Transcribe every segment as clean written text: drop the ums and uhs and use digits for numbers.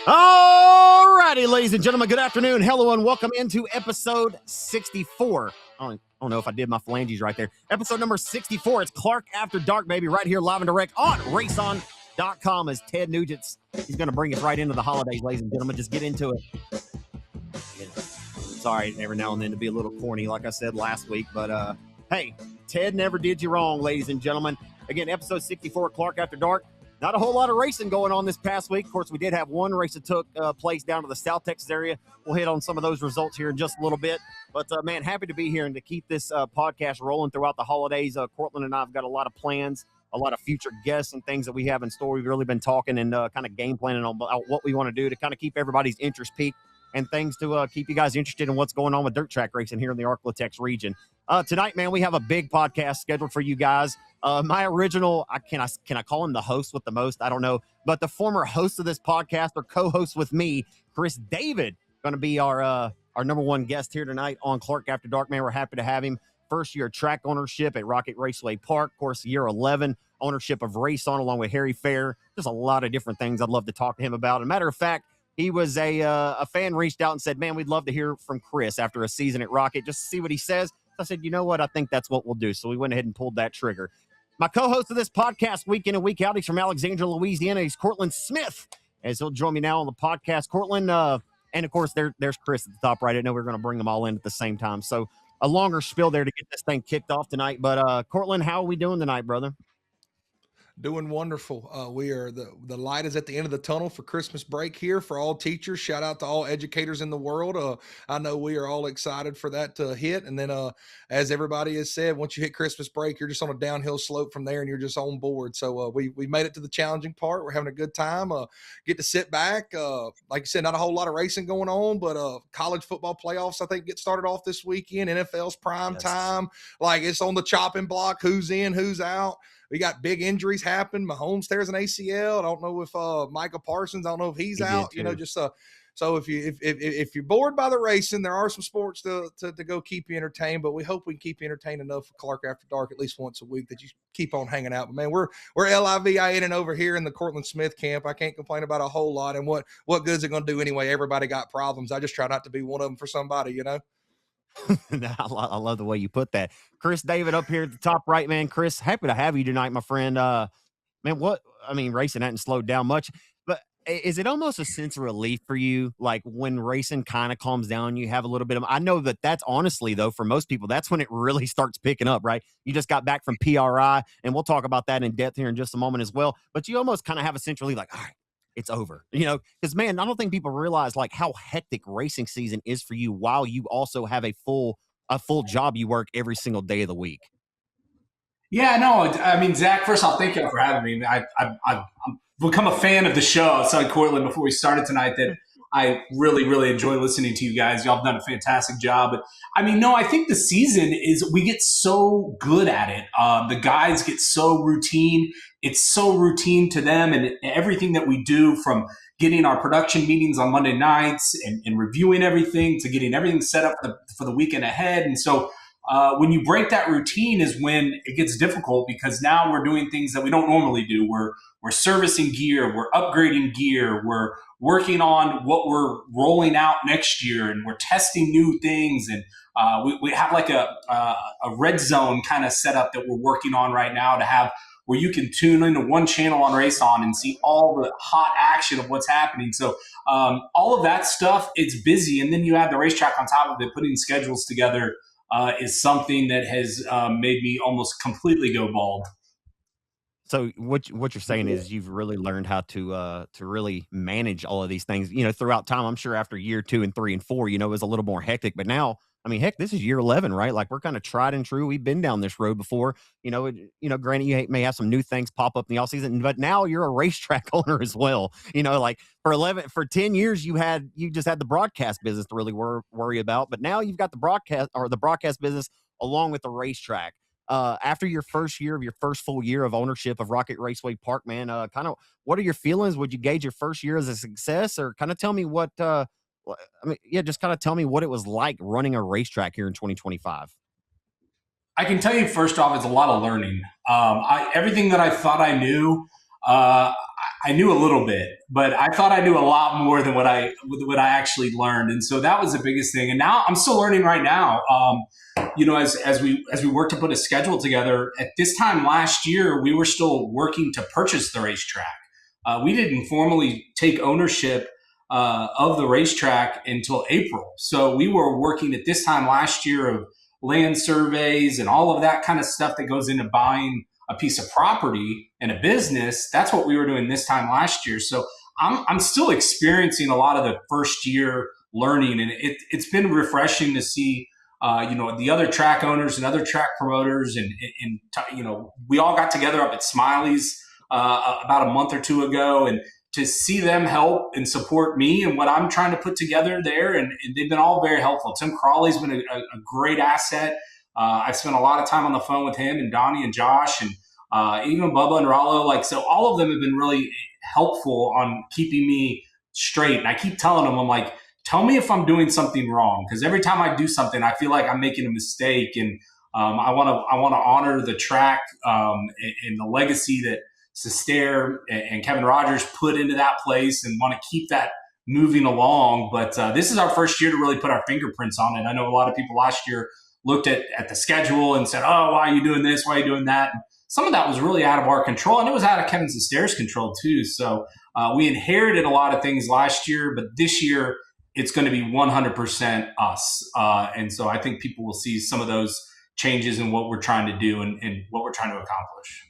All righty, ladies and gentlemen, good afternoon. Hello, and welcome into episode 64. I don't know if I did my phalanges right there. Episode number 64. It's Clark After Dark, baby, right here live and direct on RaceOn.com as Ted Nugent's. He's going to bring us right into the holidays, ladies and gentlemen. Just get into it. Sorry, every now and then to be a little corny, like I said last week. But, hey, Ted never did you wrong, ladies and gentlemen. Again, episode 64, Clark After Dark. Not a whole lot of racing going on this past week. Of course, we did have one race that took place down to the South Texas area. We'll hit on some of those results here in just a little bit. But, man, happy to be here and to keep this podcast rolling throughout the holidays. Cortland and I have got a lot of plans, a lot of future guests and things that we have in store. We've really been talking and kind of game planning on what we want to do to kind of keep everybody's interest peaked and things to keep you guys interested in what's going on with dirt track racing here in the Arklatex region. Tonight, man, we have a big podcast scheduled for you guys. My original, can I call him the host with the most? I don't know. But the former host of this podcast or co-host with me, Chris David, going to be our number one guest here tonight on Clark After Dark, man. We're happy to have him. First year track ownership at Rocket Raceway Park. Of course, year 11 ownership of RaceOn along with Harry Fair. Just a lot of different things I'd love to talk to him about. As a matter of fact, he was a fan reached out and said, man, we'd love to hear from Chris after a season at Rocket just to see what he says. I said, you know what? I think that's what we'll do. So we went ahead and pulled that trigger. My co-host of this podcast week in and week out, he's from Alexandria, Louisiana. He's Cortland Smith, as he'll join me now on the podcast. Cortland, and of course, there's Chris at the top right. I know we're going to bring them all in at the same time. So a longer spiel there to get this thing kicked off tonight. But Cortland, how are we doing tonight, brother? Doing wonderful. We are the light is at the end of the tunnel for Christmas break here for all teachers. Shout out to all educators in the world. I know we are all excited for that to hit. And then as everybody has said, once you hit Christmas break, you're just on a downhill slope from there and you're just on board. So we made it to the challenging part. We're having a good time. Get to sit back. Like you said, not a whole lot of racing going on, but college football playoffs, I think, get started off this weekend. NFL's prime time. Like it's on the chopping block. Who's in, who's out. We got big injuries happen. Mahomes tears an ACL. I don't know if Micah Parsons, I don't know if he's out. You know, just so if you're bored by the racing, there are some sports to go keep you entertained. But we hope we can keep you entertained enough for Clark After Dark at least once a week that you keep on hanging out. But man, we're LIVIN and over here in the Cortland Smith camp. I can't complain about a whole lot. And what good is it going to do anyway? Everybody got problems. I just try not to be one of them for somebody, you know. I love the way you put that. Chris David up here at the top right, man. Chris, happy to have you tonight, my friend. Man, racing hadn't slowed down much, but is it almost a sense of relief for you? Like when racing kind of calms down, you have a little bit of, I know that's honestly though, for most people, that's when it really starts picking up, right? You just got back from PRI and we'll talk about that in depth here in just a moment as well. But you almost kind of have a sense of relief, like, all right, it's over, you know, because man, I don't think people realize like how hectic racing season is for you while you also have a full job you work every single day of the week. Yeah, no, I mean, Zach, first off, thank you for having me. I've become a fan of the show. I was telling Cortland before we started tonight that I really, really enjoy listening to you guys. Y'all have done a fantastic job. But I mean, no, I think the season is, we get so good at it. The guys get so routine. It's so routine to them, and everything that we do, from getting our production meetings on Monday nights and reviewing everything to getting everything set up for the weekend ahead. And so when you break that routine is when it gets difficult, because now we're doing things that we don't normally do. We're servicing gear, we're upgrading gear, we're working on what we're rolling out next year, and we're testing new things. And we have like a red zone kind of setup that we're working on right now to have where you can tune into one channel on RaceOn and see all the hot action of what's happening. So all of that stuff, it's busy. And then you add the racetrack on top of it. Putting schedules together is something that has made me almost completely go bald. So what you're saying is you've really learned how to really manage all of these things, you know, throughout time. I'm sure after year 2 and 3 and 4, you know, it was a little more hectic, but now, I mean, heck, this is year 11, right? Like we're kind of tried and true. We've been down this road before, granted you may have some new things pop up in the off season, but now you're a racetrack owner as well. You know, like for 10 years, you just had the broadcast business to really worry about, but now you've got the broadcast business along with the racetrack. After your first full year of ownership of Rocket Raceway Park, man, kind of what are your feelings? Would you gauge your first year as a success, or kind of tell me just kind of tell me what it was like running a racetrack here in 2025. I can tell you first off, it's a lot of learning. Everything that I thought I knew, I I knew a little bit, but I thought I knew a lot more than what I actually learned. And so that was the biggest thing. And now I'm still learning right now. As we work to put a schedule together, at this time last year, we were still working to purchase the racetrack. We didn't formally take ownership of the racetrack until April. So we were working at this time last year of land surveys and all of that kind of stuff that goes into buying a piece of property and a business. That's what we were doing this time last year. So I'm still experiencing a lot of the first year learning, and it's been refreshing to see the other track owners and other track promoters, and we all got together up at Smiley's about a month or two ago, and to see them help and support me and what I'm trying to put together there. And they've been all very helpful. Tim Crawley's been a great asset. I've spent a lot of time on the phone with him and Donnie and Josh and even Bubba and Rollo. So all of them have been really helpful on keeping me straight. And I keep telling them, I'm like, tell me if I'm doing something wrong. Because every time I do something, I feel like I'm making a mistake. And I want to honor the track and the legacy that Sestair and Kevin Rogers put into that place, and want to keep that moving along. But this is our first year to really put our fingerprints on it. I know a lot of people last year looked at the schedule and said, oh, why are you doing this? Why are you doing that? And some of that was really out of our control, and it was out of Kevin Sestair's control too. So we inherited a lot of things last year, but this year it's going to be 100% us. And so I think people will see some of those changes in what we're trying to do and what we're trying to accomplish.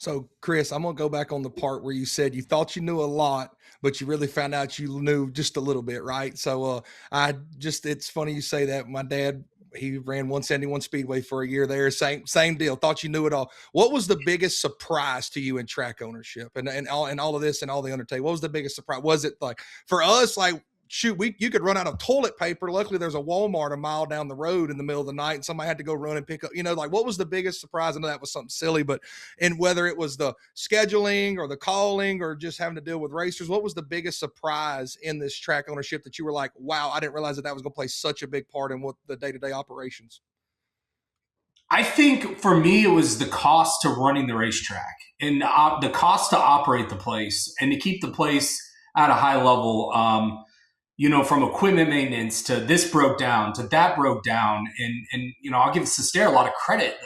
So, Chris, I'm going to go back on the part where you said you thought you knew a lot, but you really found out you knew just a little bit, right? So it's funny you say that. My dad, he ran 171 Speedway for a year there. Same deal. Thought you knew it all. What was the biggest surprise to you in track ownership and all of this and all the undertaking? What was the biggest surprise? Was it like for us, like, shoot, you could run out of toilet paper. Luckily, there's a Walmart a mile down the road in the middle of the night, and somebody had to go run and pick up, what was the biggest surprise? I know that was something silly, but and whether it was the scheduling or the calling or just having to deal with racers, what was the biggest surprise in this track ownership that you were like, wow, I didn't realize that was going to play such a big part in what the day-to-day operations? I think for me, it was the cost to running the racetrack and the cost to operate the place and to keep the place at a high level. From equipment maintenance to this broke down to that broke down. And I'll give Sestair a lot of credit.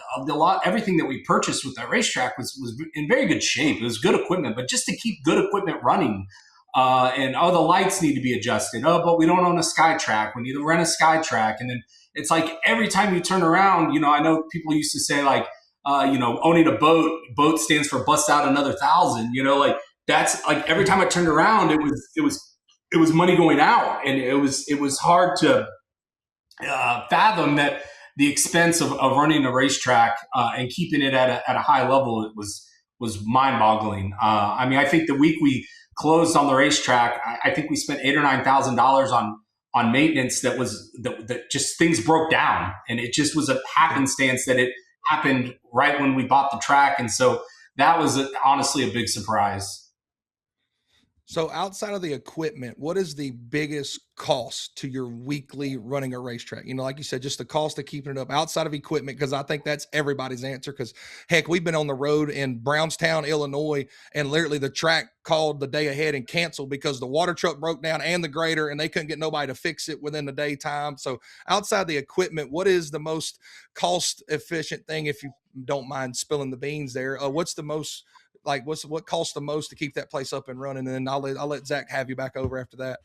Everything that we purchased with that racetrack was in very good shape. It was good equipment, but just to keep good equipment running, the lights need to be adjusted. Oh, but we don't own a sky track. We need to rent a sky track. And then it's like every time you turn around, I know people used to say like, owning a boat stands for bust out another 1,000, that's like every time I turned around, it was money going out, and it was hard to fathom that the expense of running a racetrack and keeping it at a high level was mind-boggling. I think the week we closed on the racetrack, I think we spent $8,000 or $9,000 on maintenance. That just things broke down, and it just was a happenstance that it happened right when we bought the track, and so that was honestly a big surprise. So outside of the equipment, what is the biggest cost to your weekly running a racetrack? Like you said, just the cost of keeping it up outside of equipment, because I think that's everybody's answer. Because heck, we've been on the road in Brownstown, Illinois, and literally the track called the day ahead and canceled because the water truck broke down and the grader, and they couldn't get nobody to fix it within the daytime. So outside the equipment, what is the most cost efficient thing, if you don't mind spilling the beans there? What's the most what costs the most to keep that place up and running? And then I'll let Zach have you back over after that.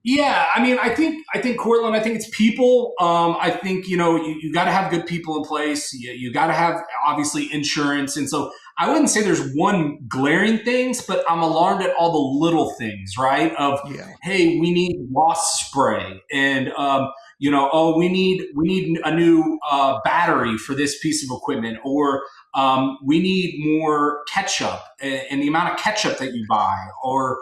Yeah, I think Cortland, I think it's people. I think, you got to have good people in place. You got to have obviously insurance. And so I wouldn't say there's one glaring things, but I'm alarmed at all the little things, right? Hey, we need wasp spray, and we need a new battery for this piece of equipment, or we need more ketchup and the amount of ketchup that you buy, or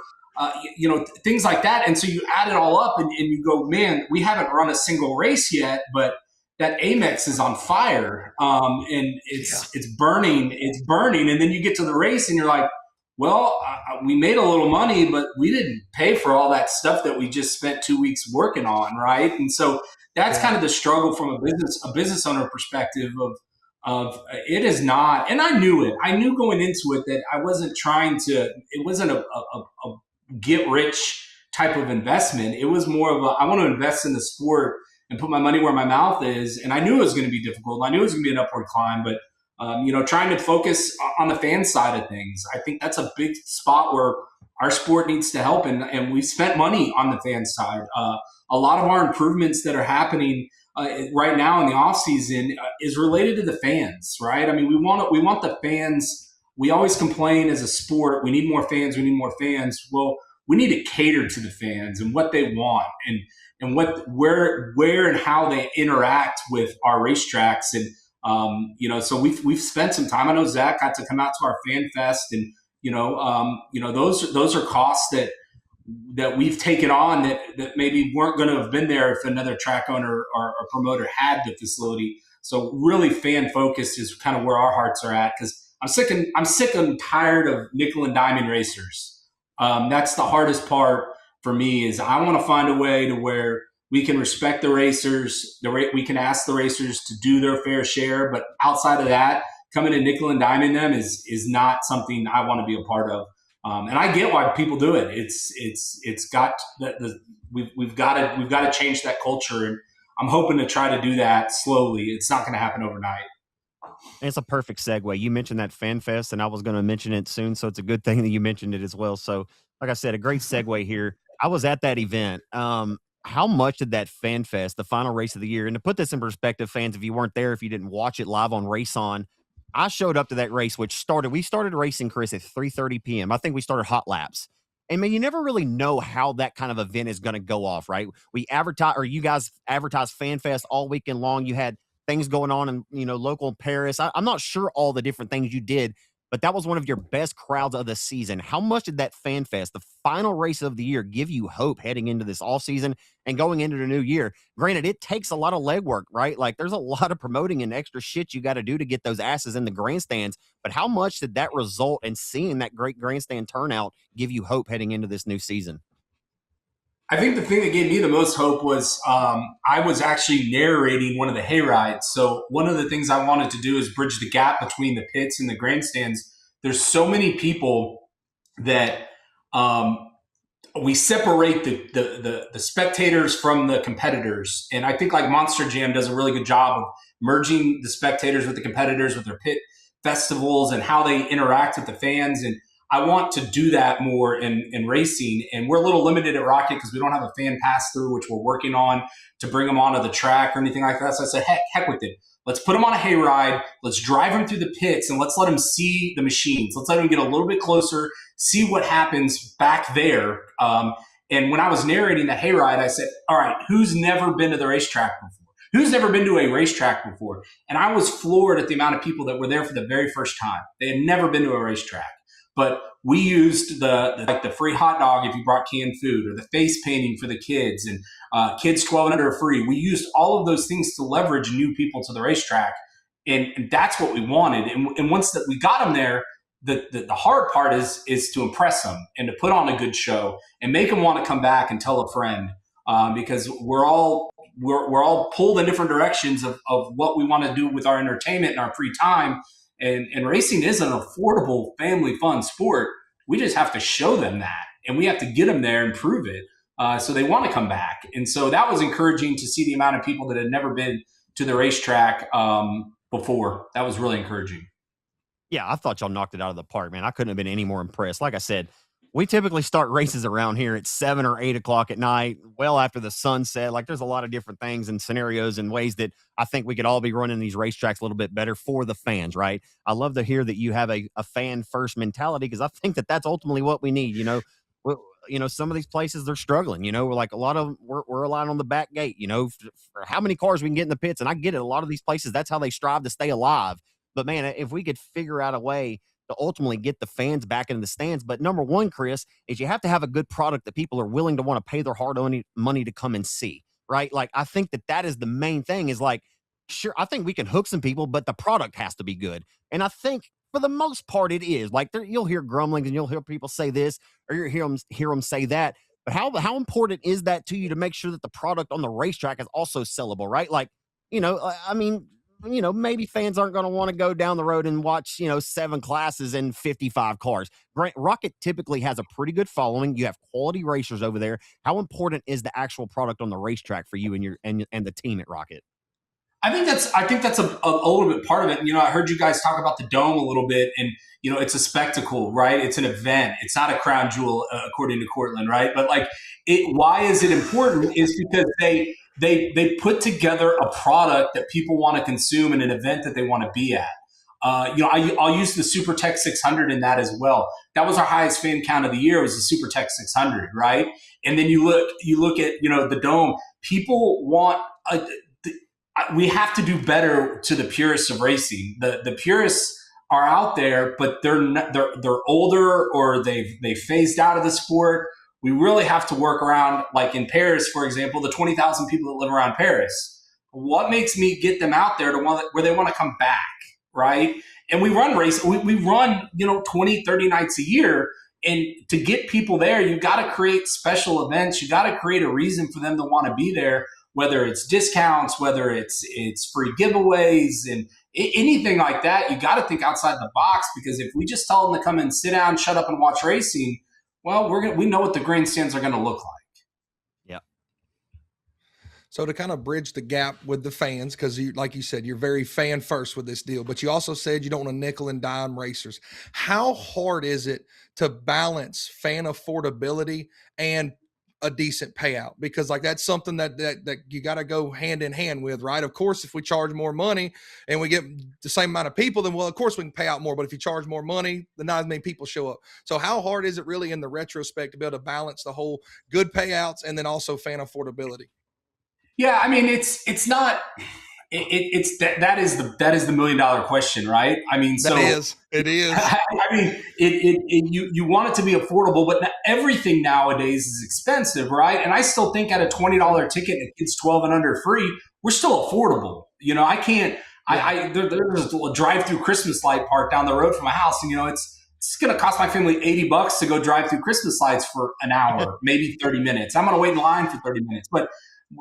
things like that. And so you add it all up and you go, man, we haven't run a single race yet, but that Amex is on fire, and it's burning. And then you get to the race and you're like, well, we made a little money, but we didn't pay for all that stuff that we just spent 2 weeks working on, right? And so that's kind of the struggle from a business owner perspective it is not, and I knew it. I knew going into it that I wasn't trying to. It wasn't a get rich type of investment. It was more of I want to invest in the sport and put my money where my mouth is. And I knew it was going to be difficult. I knew it was going to be an upward climb, but trying to focus on the fan side of things. I think that's a big spot where our sport needs to help. And we spent money on the fan side. A lot of our improvements that are happening right now in the off season is related to the fans, right? I mean, we want the fans. We always complain as a sport, we need more fans, we need more fans. Well, we need to cater to the fans and what they want and where and how they interact with our racetracks. And so we've spent some time. I know Zach got to come out to our fan fest, and those are costs that we've taken on that maybe weren't going to have been there if another track owner or promoter had the facility. So really fan focused is kind of where our hearts are at, because I'm sick and tired of nickel and diamond racers. That's the hardest part for me, is I want to find a way to where we can respect the racers. We can ask the racers to do their fair share, but outside of that, coming to nickel and diming them is not something I want to be a part of. And I get why people do it. We've got to change that culture, and I'm hoping to try to do that slowly. It's not going to happen overnight. And it's a perfect segue. You mentioned that fan fest, and I was going to mention it soon, so it's a good thing that you mentioned it as well. So, like I said, a great segue here. I was at that event. How much did that fan fest, the final race of the year, and to put this in perspective, fans, if you weren't there, if you didn't watch it live on RaceOn, I showed up to that race, we started racing, Chris, at 3:30 p.m. I think we started hot laps. And man, you never really know how that kind of event is going to go off, right? You guys advertised Fan Fest all weekend long. You had things going on in, local Paris. I'm not sure all the different things you did, but that was one of your best crowds of the season. How much did that Fan Fest, the final race of the year, give you hope heading into this off season and going into the new year? Granted, it takes a lot of legwork, right? Like there's a lot of promoting and extra shit you got to do to get those asses in the grandstands. But how much did that result in seeing that great grandstand turnout give you hope heading into this new season? I think the thing that gave me the most hope was I was actually narrating one of the hay rides. So one of the things I wanted to do is bridge the gap between the pits and the grandstands. There's so many people that we separate the spectators from the competitors. And I think like Monster Jam does a really good job of merging the spectators with the competitors with their pit festivals and how they interact with the fans. And I want to do that more in racing. And we're a little limited at Rocket because we don't have a fan pass through, which we're working on to bring them onto the track or anything like that. So I said, heck with it. Let's put them on a hayride. Let's drive them through the pits and let's let them see the machines. Let's let them get a little bit closer, see what happens back there. And when I was narrating the hayride, I said, all right, who's never been to the racetrack before? Who's never been to a racetrack before? And I was floored at the amount of people that were there for the very first time. They had never been to a racetrack. But we used the free hot dog if you brought canned food, or the face painting for the kids, and kids 12 and under are free. We used all of those things to leverage new people to the racetrack, and that's what we wanted. And once that we got them there, the hard part is to impress them and to put on a good show and make them want to come back and tell a friend, because we're all pulled in different directions of what we want to do with our entertainment and our free time. And racing is an affordable, family fun sport. We just have to show them that, and we have to get them there and prove it, so they want to come back. And so that was encouraging to see the amount of people that had never been to the racetrack before. That was really encouraging. Yeah, I thought y'all knocked it out of the park, man. I couldn't have been any more impressed. Like I said, we typically start races around here at 7 or 8 o'clock at night, well after the sunset. Like there's a lot of different things and scenarios and ways that I think we could all be running these racetracks a little bit better for the fans, right? I love to hear that you have a fan first mentality, because I think that that's ultimately what we need. Some of these places, they're struggling, we're like a lot of we're relying on the back gate, for how many cars we can get in the pits. And I get it. A lot of these places, that's how they strive to stay alive. But man, if we could figure out a way to ultimately get the fans back into the stands. But number one, Chris, is you have to have a good product that people are willing to want to pay their hard-earned money to come and see, right? Like, I think that is the main thing, is like, sure, I think we can hook some people, but the product has to be good. And I think for the most part it is. Like, you'll hear grumblings and you'll hear people say this, or you'll hear them say that. But how important is that to you to make sure that the product on the racetrack is also sellable, right? Like, I mean, maybe fans aren't going to want to go down the road and watch, 7 classes and 55 cars. Rocket typically has a pretty good following. You have quality racers over there. How important is the actual product on the racetrack for you and and the team at Rocket? I think that's a little bit part of it. I heard you guys talk about the dome a little bit, and it's a spectacle, right? It's an event. It's not a crown jewel, according to Cortland, right? But why is it important? Is because they put together a product that people want to consume in an event that they want to be at. I'll use the Super Tech 600 in that as well. That was our highest fan count of the year. Was the Super Tech 600, right? And then you look at the dome. People want we have to do better to the purists of racing. The purists are out there, but they're older or they've phased out of the sport. We really have to work around, like in Paris, for example, the 20,000 people that live around Paris. What makes me get them out there where they want to come back, right? And we run we run 20, 30 nights a year. And to get people there, you got to create special events. You got to create a reason for them to want to be there. Whether it's discounts, whether it's free giveaways and anything like that, you got to think outside the box, because if we just tell them to come and sit down, shut up and watch racing, well, we know what the grandstands are going to look like. Yeah. So to kind of bridge the gap with the fans, because like you said, you're very fan first with this deal, but you also said you don't want to nickel and dime racers. How hard is it to balance fan affordability and a decent payout? Because that's something that you got to go hand in hand with, right? Of course, if we charge more money and we get the same amount of people, then of course we can pay out more. But if you charge more money, then not as many people show up. So how hard is it really in the retrospect to be able to balance the whole good payouts and then also fan affordability? Yeah, I mean, it's not. That is the $1 million question, right? I mean, it is. I mean, you want it to be affordable, but everything nowadays is expensive, right? And I still think at a $20 ticket, it gets 12 and under free, we're still affordable. I can't. There's a drive-through Christmas light park down the road from my house, and it's going to cost my family $80 to go drive through Christmas lights for an hour, maybe 30 minutes. I'm going to wait in line for 30 minutes, but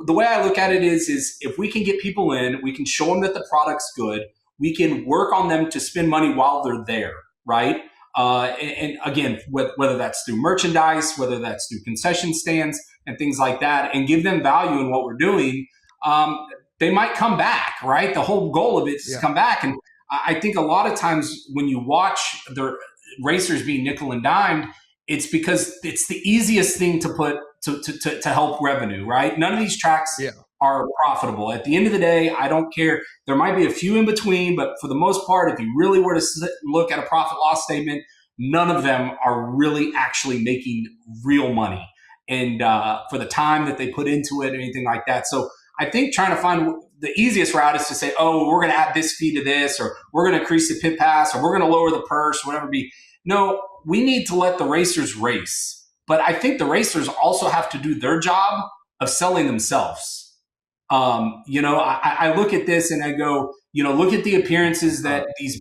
the way I look at it is if we can get people in, we can show them that the product's good, we can work on them to spend money while they're there, right? And again, whether that's through merchandise, whether that's through concession stands and things like that, and give them value in what we're doing, they might come back, right? The whole goal of it is to come back. And I think a lot of times when you watch the racers being nickel and dimed, it's because it's the easiest thing to put to help revenue, right? None of these tracks are profitable. At the end of the day, I don't care. There might be a few in between, but for the most part, if you really were to look at a profit loss statement, none of them are really actually making real money. And for the time that they put into it, or anything like that. So I think trying to find the easiest route is to say, oh, we're going to add this fee to this, or we're going to increase the pit pass, or we're going to lower the purse, whatever it be. No, we need to let the racers race. But I think the racers also have to do their job of selling themselves. I look at this and I go, look at the appearances that these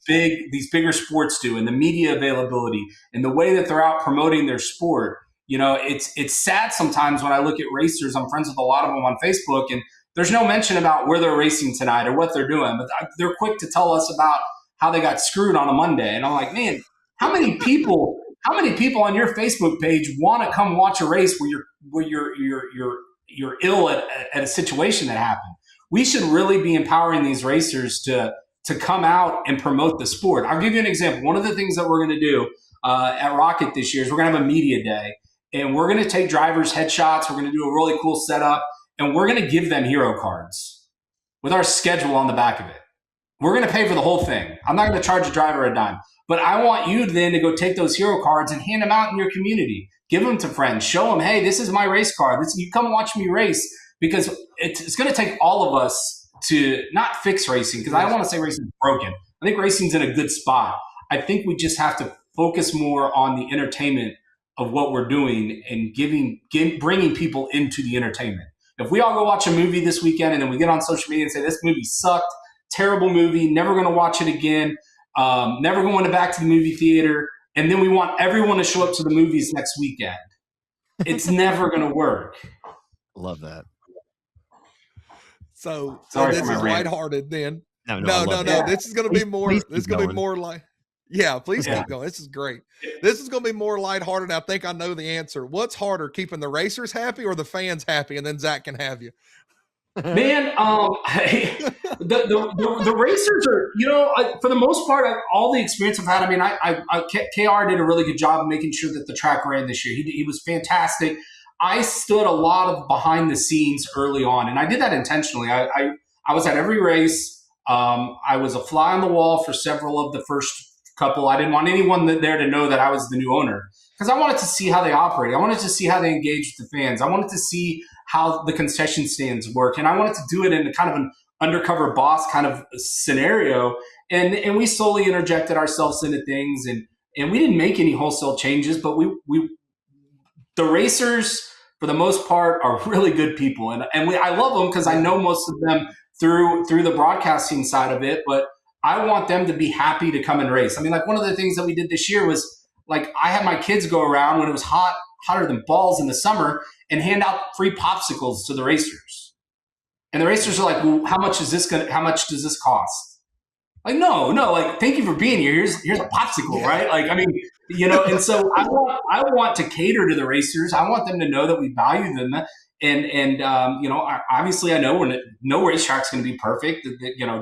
bigger sports do, and the media availability, and the way that they're out promoting their sport. It's sad sometimes when I look at racers. I'm friends with a lot of them on Facebook, and there's no mention about where they're racing tonight or what they're doing, but they're quick to tell us about how they got screwed on a Monday. And I'm like, man, how many people on your Facebook page want to come watch a race where you're ill at a situation that happened? We should really be empowering these racers to come out and promote the sport. I'll give you an example. One of the things that we're going to do at Rocket this year is we're going to have a media day, and we're going to take drivers' headshots. We're going to do a really cool setup, and we're going to give them hero cards with our schedule on the back of it. We're going to pay for the whole thing. I'm not going to charge a driver a dime. But I want you then to go take those hero cards and hand them out in your community. Give them to friends. Show them, hey, this is my race card. You come watch me race, because it's going to take all of us to not fix racing, because I don't want to say racing is broken. I think racing's in a good spot. I think we just have to focus more on the entertainment of what we're doing and bringing people into the entertainment. If we all go watch a movie this weekend and then we get on social media and say, this movie sucked, terrible movie, never going to watch it again, never going back to the movie theater, and then we want everyone to show up to the movies next weekend. It's never going to work. Love that. So Sorry this is lighthearted then. No, I No, love no. it. This is going to Please- be more. please This is keep going to be going. more like. Yeah, please Yeah. keep going. This is great. This is going to be more lighthearted. I think I know the answer. What's harder, keeping the racers happy or the fans happy? And then Zach can have you. Man, the racers are, for the most part, all the experience I've had. I mean, KR did a really good job of making sure that the track ran this year. He was fantastic. I stood a lot of behind the scenes early on, and I did that intentionally. I was at every race. I was a fly on the wall for several of the first couple. I didn't want anyone there to know that I was the new owner because I wanted to see how they operate. I wanted to see how they engage with the fans. I wanted to see how the concession stands work. And I wanted to do it in a kind of an undercover boss kind of scenario. And we slowly interjected ourselves into things, and we didn't make any wholesale changes, but the racers, for the most part, are really good people. And I love them because I know most of them through the broadcasting side of it, but I want them to be happy to come and race. I mean, like one of the things that we did this year was like I had my kids go around when it was hotter than balls in the summer and hand out free popsicles to the racers. And the racers are like, well, how much does this cost? Like, no, like, thank you for being here. Here's a popsicle, right? Like, I mean, and so I want to cater to the racers. I want them to know that we value them. And obviously I know no racetrack's going to be perfect,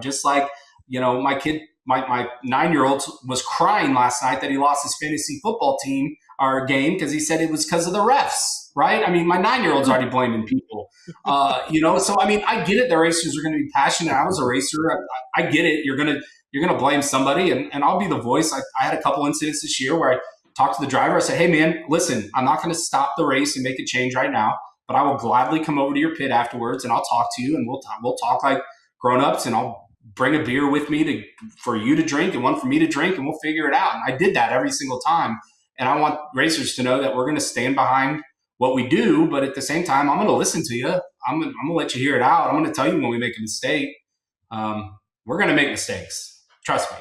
just like, my kid, my 9-year-old was crying last night that he lost his fantasy football team or game because he said it was because of the refs, right? I mean, my 9-year-old's already blaming people, so I mean, I get it. The racers are going to be passionate. I was a racer. I get it. You're going to blame somebody, and I'll be the voice. I had a couple incidents this year where I talked to the driver. I said, hey man, listen, I'm not going to stop the race and make a change right now, but I will gladly come over to your pit afterwards and I'll talk to you and we'll talk like grown-ups, and I'll bring a beer with me for you to drink and one for me to drink, and we'll figure it out. And I did that every single time. And I want racers to know that we're going to stand behind what we do, but at the same time, I'm going to listen to you. I'm going to let you hear it out. I'm going to tell you when we make a mistake. We're going to make mistakes. Trust me.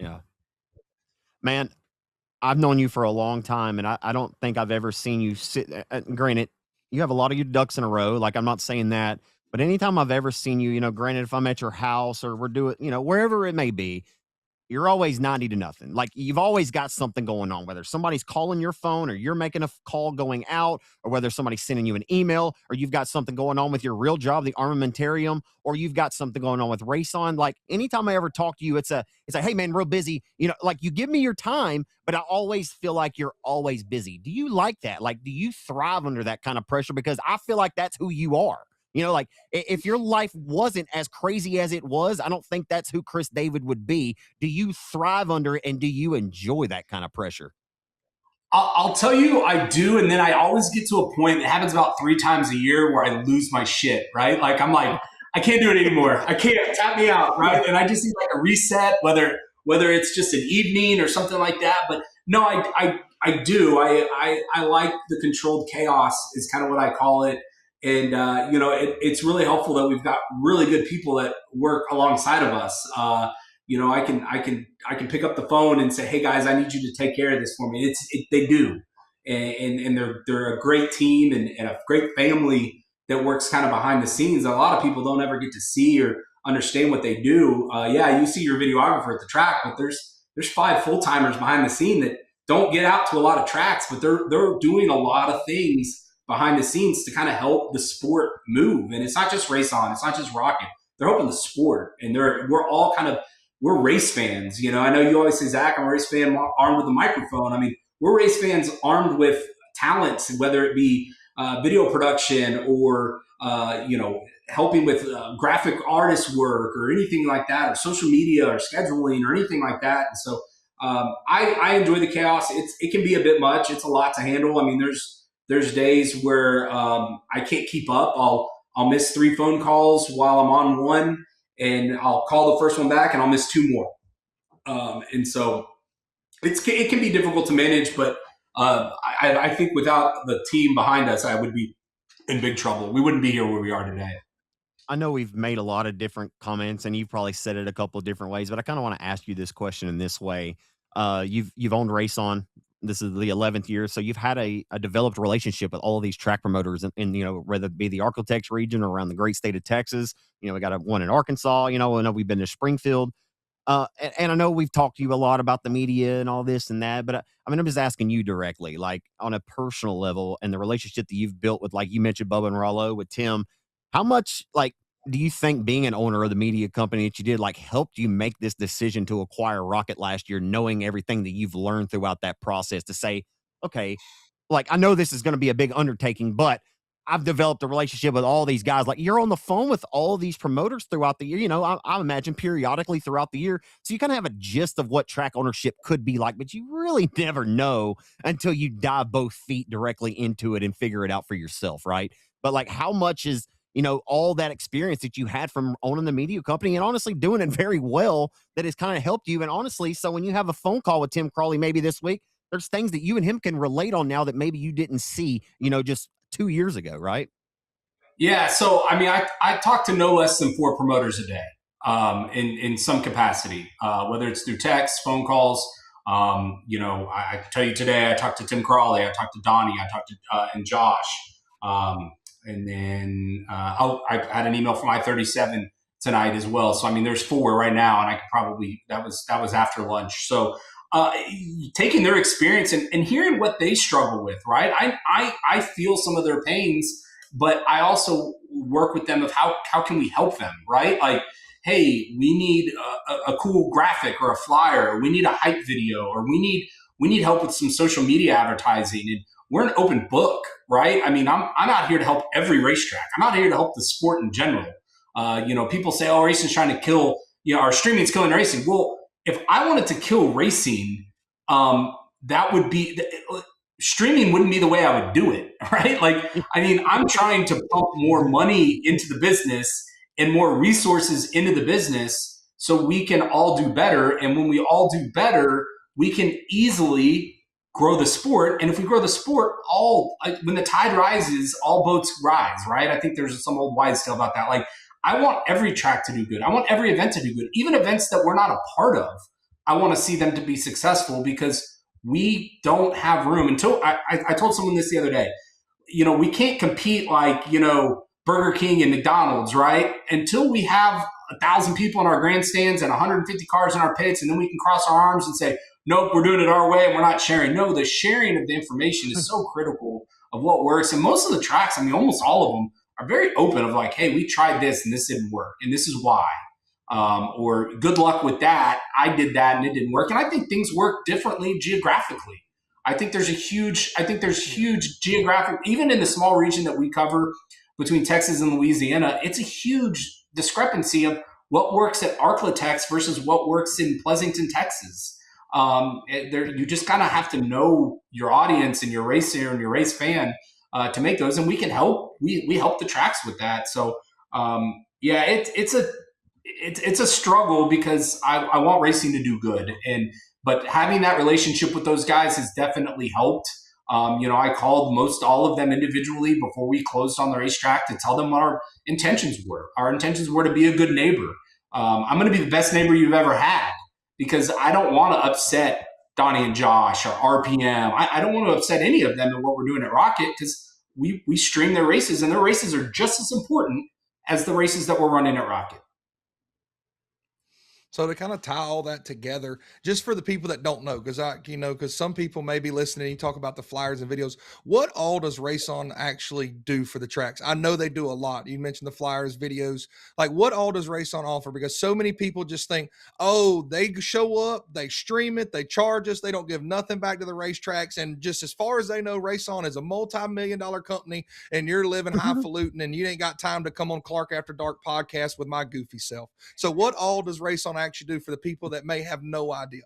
Yeah. Man, I've known you for a long time, and I don't think I've ever seen you sit. Granted, you have a lot of your ducks in a row. Like, I'm not saying that. But anytime I've ever seen you, granted, if I'm at your house or we're doing, wherever it may be, you're always 90-0. Like, you've always got something going on, whether somebody's calling your phone or you're making a call going out, or whether somebody's sending you an email, or you've got something going on with your real job, the armamentarium, or you've got something going on with RaceOn. Like, anytime I ever talk to you, it's like, hey man, real busy. Like, you give me your time, but I always feel like you're always busy. Do you like that? Like, do you thrive under that kind of pressure? Because I feel like that's who you are. Like, if your life wasn't as crazy as it was, I don't think that's who Chris David would be. Do you thrive under it, and do you enjoy that kind of pressure? I'll tell you, I do. And then I always get to a point, it happens about 3 times a year, where I lose my shit, right? Like, I'm like, I can't do it anymore. I can't, tap me out, right? And I just need like a reset, whether it's just an evening or something like that. But no, I do. I like the controlled chaos is kind of what I call it. And, it's really helpful that we've got really good people that work alongside of us. I can pick up the phone and say, hey guys, I need you to take care of this for me. They do. And they're a great team and a great family that works kind of behind the scenes. A lot of people don't ever get to see or understand what they do. You see your videographer at the track, but there's 5 full-timers behind the scene that don't get out to a lot of tracks, but they're doing a lot of things behind the scenes to kind of help the sport move. And it's not just RaceOn, it's not just Rocket. They're helping the sport, and we're race fans. I know you always say, Zach, I'm a race fan armed with a microphone. I mean, we're race fans armed with talents, whether it be video production or helping with graphic artist work or anything like that, or social media or scheduling or anything like that. And so I enjoy the chaos. It can be a bit much. It's a lot to handle. I mean, there's days where I can't keep up. I'll miss 3 phone calls while I'm on one, and I'll call the first one back and I'll miss 2 more. And so it can be difficult to manage, but I think without the team behind us, I would be in big trouble. We wouldn't be here where we are today. I know we've made a lot of different comments, and you've probably said it a couple of different ways, but I kind of want to ask you this question in this way. You've owned RaceOn this is the 11th year. So you've had a developed relationship with all of these track promoters and, whether it be the Arklatex region or around the great state of Texas. We got one in Arkansas. I know we've been to Springfield. And I know we've talked to you a lot about the media and all this and that, but I'm just asking you directly, like on a personal level and the relationship that you've built with, like you mentioned, Bubba and Rollo with Tim. How much, like, do you think being an owner of the media company that you did, like, helped you make this decision to acquire Rocket last year, knowing everything that you've learned throughout that process to say, okay, like, I know this is going to be a big undertaking, but I've developed a relationship with all these guys. Like, you're on the phone with all these promoters throughout the year, I imagine periodically throughout the year. So you kind of have a gist of what track ownership could be like, but you really never know until you dive both feet directly into it and figure it out for yourself. Right. But like, how much is, all that experience that you had from owning the media company and honestly doing it very well that has kind of helped you. And honestly, so when you have a phone call with Tim Crawley, maybe this week, there's things that you and him can relate on now that maybe you didn't see, just 2 years ago, right? Yeah. So, I mean, I talk to no less than 4 promoters a day in some capacity, whether it's through text, phone calls. I can tell you today, I talked to Tim Crawley, I talked to Donnie, I talked to and Josh. And then I had an email from I-37 tonight as well. So, I mean, there's 4 right now, and I could probably, that was after lunch. So, taking their experience and hearing what they struggle with, right? I feel some of their pains, but I also work with them of how can we help them, right? Like, hey, we need a cool graphic or a flyer, or we need a hype video, or we need help with some social media advertising. And we're an open book, right? I mean, I'm out here to help every racetrack. I'm out here to help the sport in general. People say, oh, racing's trying to kill, our streaming's killing racing. Well, if I wanted to kill racing, that would be streaming wouldn't be the way I would do it, right? Like, I mean, I'm trying to pump more money into the business and more resources into the business so we can all do better. And when we all do better, we can easily grow the sport. And if we grow the sport, when the tide rises, all boats rise, right? I think there's some old wise tale about that. Like, I want every track to do good. I want every event to do good, even events that we're not a part of. I want to see them to be successful because we don't have room. Until I told someone this the other day, we can't compete like, Burger King and McDonald's, right? Until we have 1,000 people in our grandstands and 150 cars in our pits, and then we can cross our arms and say, nope, we're doing it our way and we're not sharing. No, the sharing of the information is so critical of what works. And most of the tracks, I mean, almost all of them, are very open of like, hey, we tried this and this didn't work, and this is why. Or good luck with that. I did that and it didn't work. And I think things work differently geographically. I think there's huge geographic, even in the small region that we cover between Texas and Louisiana, it's a huge discrepancy of what works at Arklatex versus what works in Pleasanton, Texas. You just kind of have to know your audience and your racer and your race fan to make those, and we can help. We help the tracks with that. So it's a struggle because I want racing to do good, but having that relationship with those guys has definitely helped. I called most all of them individually before we closed on the racetrack to tell them what our intentions were. Our intentions were to be a good neighbor. I'm going to be the best neighbor you've ever had because I don't want to upset Donnie and Josh or RPM. I don't want to upset any of them in what we're doing at Rocket because we stream their races, and their races are just as important as the races that we're running at Rocket. So to kind of tie all that together, just for the people that don't know, because some people may be listening, you talk about the flyers and videos. What all does RaceOn actually do for the tracks? I know they do a lot. You mentioned the flyers, videos. Like, what all does RaceOn offer? Because so many people just think, oh, they show up, they stream it, they charge us, they don't give nothing back to the racetracks. And just as far as they know, RaceOn is a multi-million-dollar company, and you're living highfalutin, and you ain't got time to come on Clark After Dark podcast with my goofy self. So what all does RaceOn actually do for the people that may have no idea?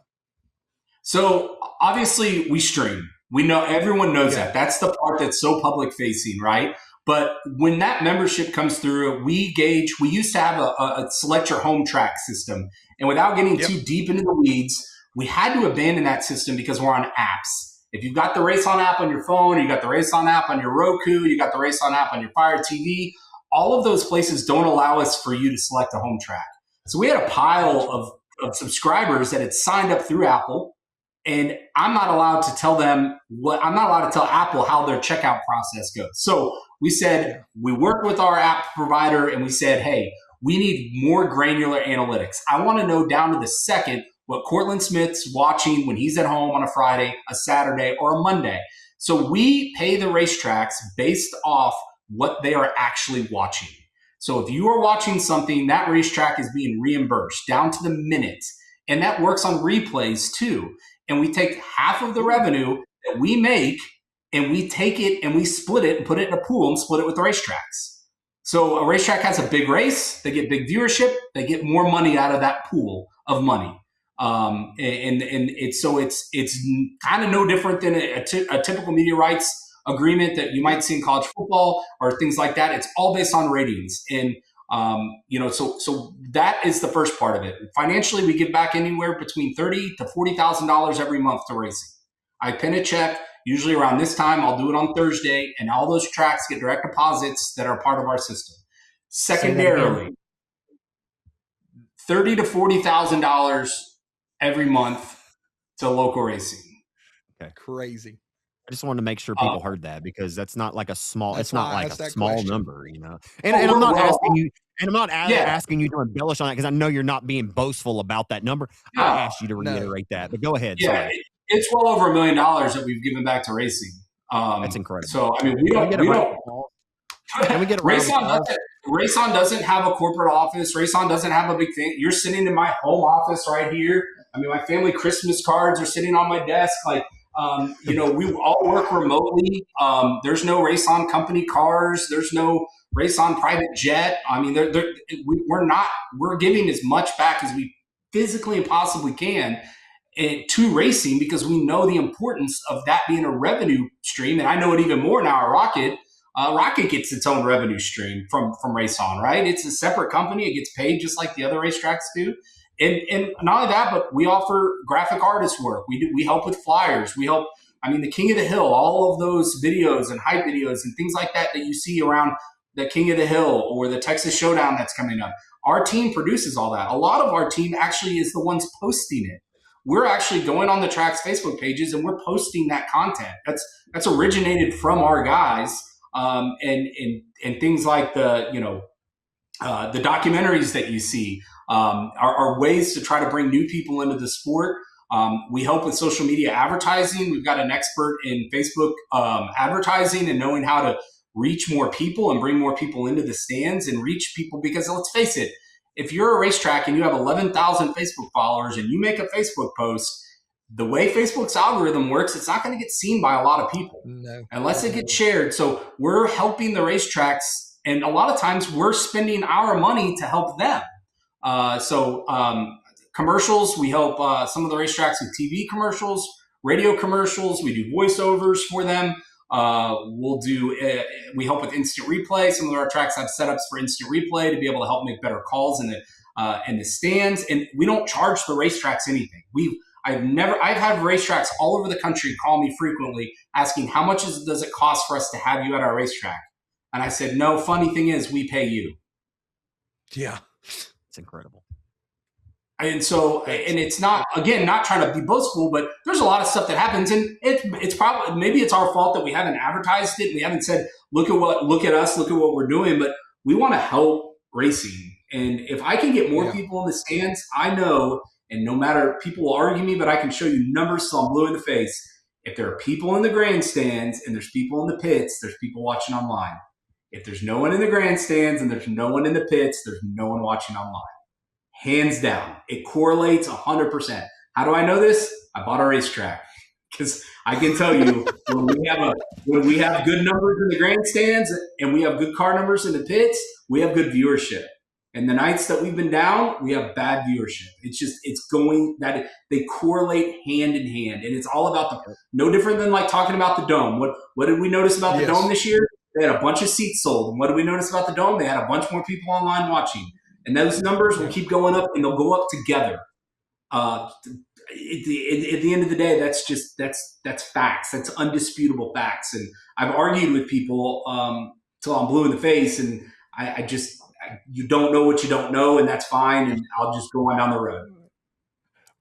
So obviously we stream. We know, everyone knows that. That's the part that's so public facing, right? But when that membership comes through, we used to have a select your home track system. And without getting too deep into the weeds, we had to abandon that system because we're on apps. If you've got the RaceOn app on your phone, or you got the RaceOn app on your Roku, you got the RaceOn app on your Fire TV, all of those places don't allow us for you to select a home track. So we had a pile of subscribers that had signed up through Apple, And I'm not allowed to tell them I'm not allowed to tell Apple how their checkout process goes. So we said, we worked with our app provider and we said, hey, we need more granular analytics. I want to know down to the second what Cortland Smith's watching when he's at home on a Friday, a Saturday, or a Monday. So we pay the racetracks based off what they are actually watching. So if you are watching something, that racetrack is being reimbursed down to the minute. And that works on replays too. And we take half of the revenue that we make and we take it and we split it and put it in a pool and split it with the racetracks. So a racetrack has a big race, they get big viewership, they get more money out of that pool of money. And it's kind of no different than a typical media rights agreement that you might see in college football or things like that. It's all based on ratings. And so that is the first part of it. Financially, we give back anywhere between $30,000 to $40,000 every month to racing. I pin a check, usually around this time. I'll do it on Thursday, and all those tracks get direct deposits that are part of our system. Secondarily, $30,000 to $40,000 every month to local racing. Okay, crazy. I just wanted to make sure people heard that, because that's not like a small. It's not like a small question. number, you know. And I'm not asking you. And I'm not asking you to embellish on that, because I know you're not being boastful about that number. No, I asked you to reiterate that, but go ahead. Yeah, it's well over $1 million that we've given back to racing. That's incredible. So I mean, we don't. Can we get a RaceOn doesn't have a corporate office. RaceOn doesn't have a big thing. You're sitting in my home office right here. I mean, my family Christmas cards are sitting on my desk. Like, we all work remotely. There's no RaceOn company cars. There's no RaceOn private jet. I mean, we're giving as much back as we physically and possibly can to racing, because we know the importance of that being a revenue stream. And I know it even more now at Rocket. Rocket gets its own revenue stream from RaceOn, right? It's a separate company. It gets paid just like the other racetracks do. And not only that, but we offer graphic artist work. We help with flyers. We help, the King of the Hill, all of those videos and hype videos and things like that you see around the King of the Hill or the Texas Showdown that's coming up. Our team produces all that. A lot of our team actually is the ones posting it. We're actually going on the track's Facebook pages and we're posting that content. That's originated from our guys. And things like the documentaries that you see are ways to try to bring new people into the sport. We help with social media advertising. We've got an expert in Facebook advertising and knowing how to reach more people and bring more people into the stands and reach people, because let's face it, if you're a racetrack and you have 11,000 Facebook followers and you make a Facebook post, the way Facebook's algorithm works, it's not going to get seen by a lot of people unless it gets shared. So we're helping the racetracks, and a lot of times we're spending our money to help them. Commercials, we help some of the racetracks with TV commercials, radio commercials. We do voiceovers for them. We help with instant replay. Some of our tracks have setups for instant replay to be able to help make better calls in the stands. And we don't charge the racetracks anything. I've had racetracks all over the country call me frequently asking, how much does it cost for us to have you at our racetrack? And I said, no, funny thing is we pay you. Yeah. It's incredible. And so, and it's not trying to be boastful, but there's a lot of stuff that happens, and it's probably, maybe it's our fault that we haven't advertised it. We haven't said, look at us, look at what we're doing, but we want to help racing. And if I can get more people in the stands, I know, and no matter, people will argue me, but I can show you numbers so I'm blue in the face. If there are people in the grandstands and there's people in the pits, there's people watching online. If there's no one in the grandstands and there's no one in the pits, there's no one watching online. Hands down, it correlates 100%. How do I know this? I bought a racetrack, because I can tell you when we have good numbers in the grandstands and we have good car numbers in the pits, we have good viewership. And the nights that we've been down, we have bad viewership. They correlate hand in hand, and it's all about no different than like talking about the dome. What did we notice about the dome this year? They had a bunch of seats sold. And what did we notice about the dome? They had a bunch more people online watching. And those numbers will keep going up, and they'll go up together. At the end of the day, that's facts. That's undisputable facts. And I've argued with people till I'm blue in the face, and you don't know what you don't know, and that's fine. And I'll just go on down the road.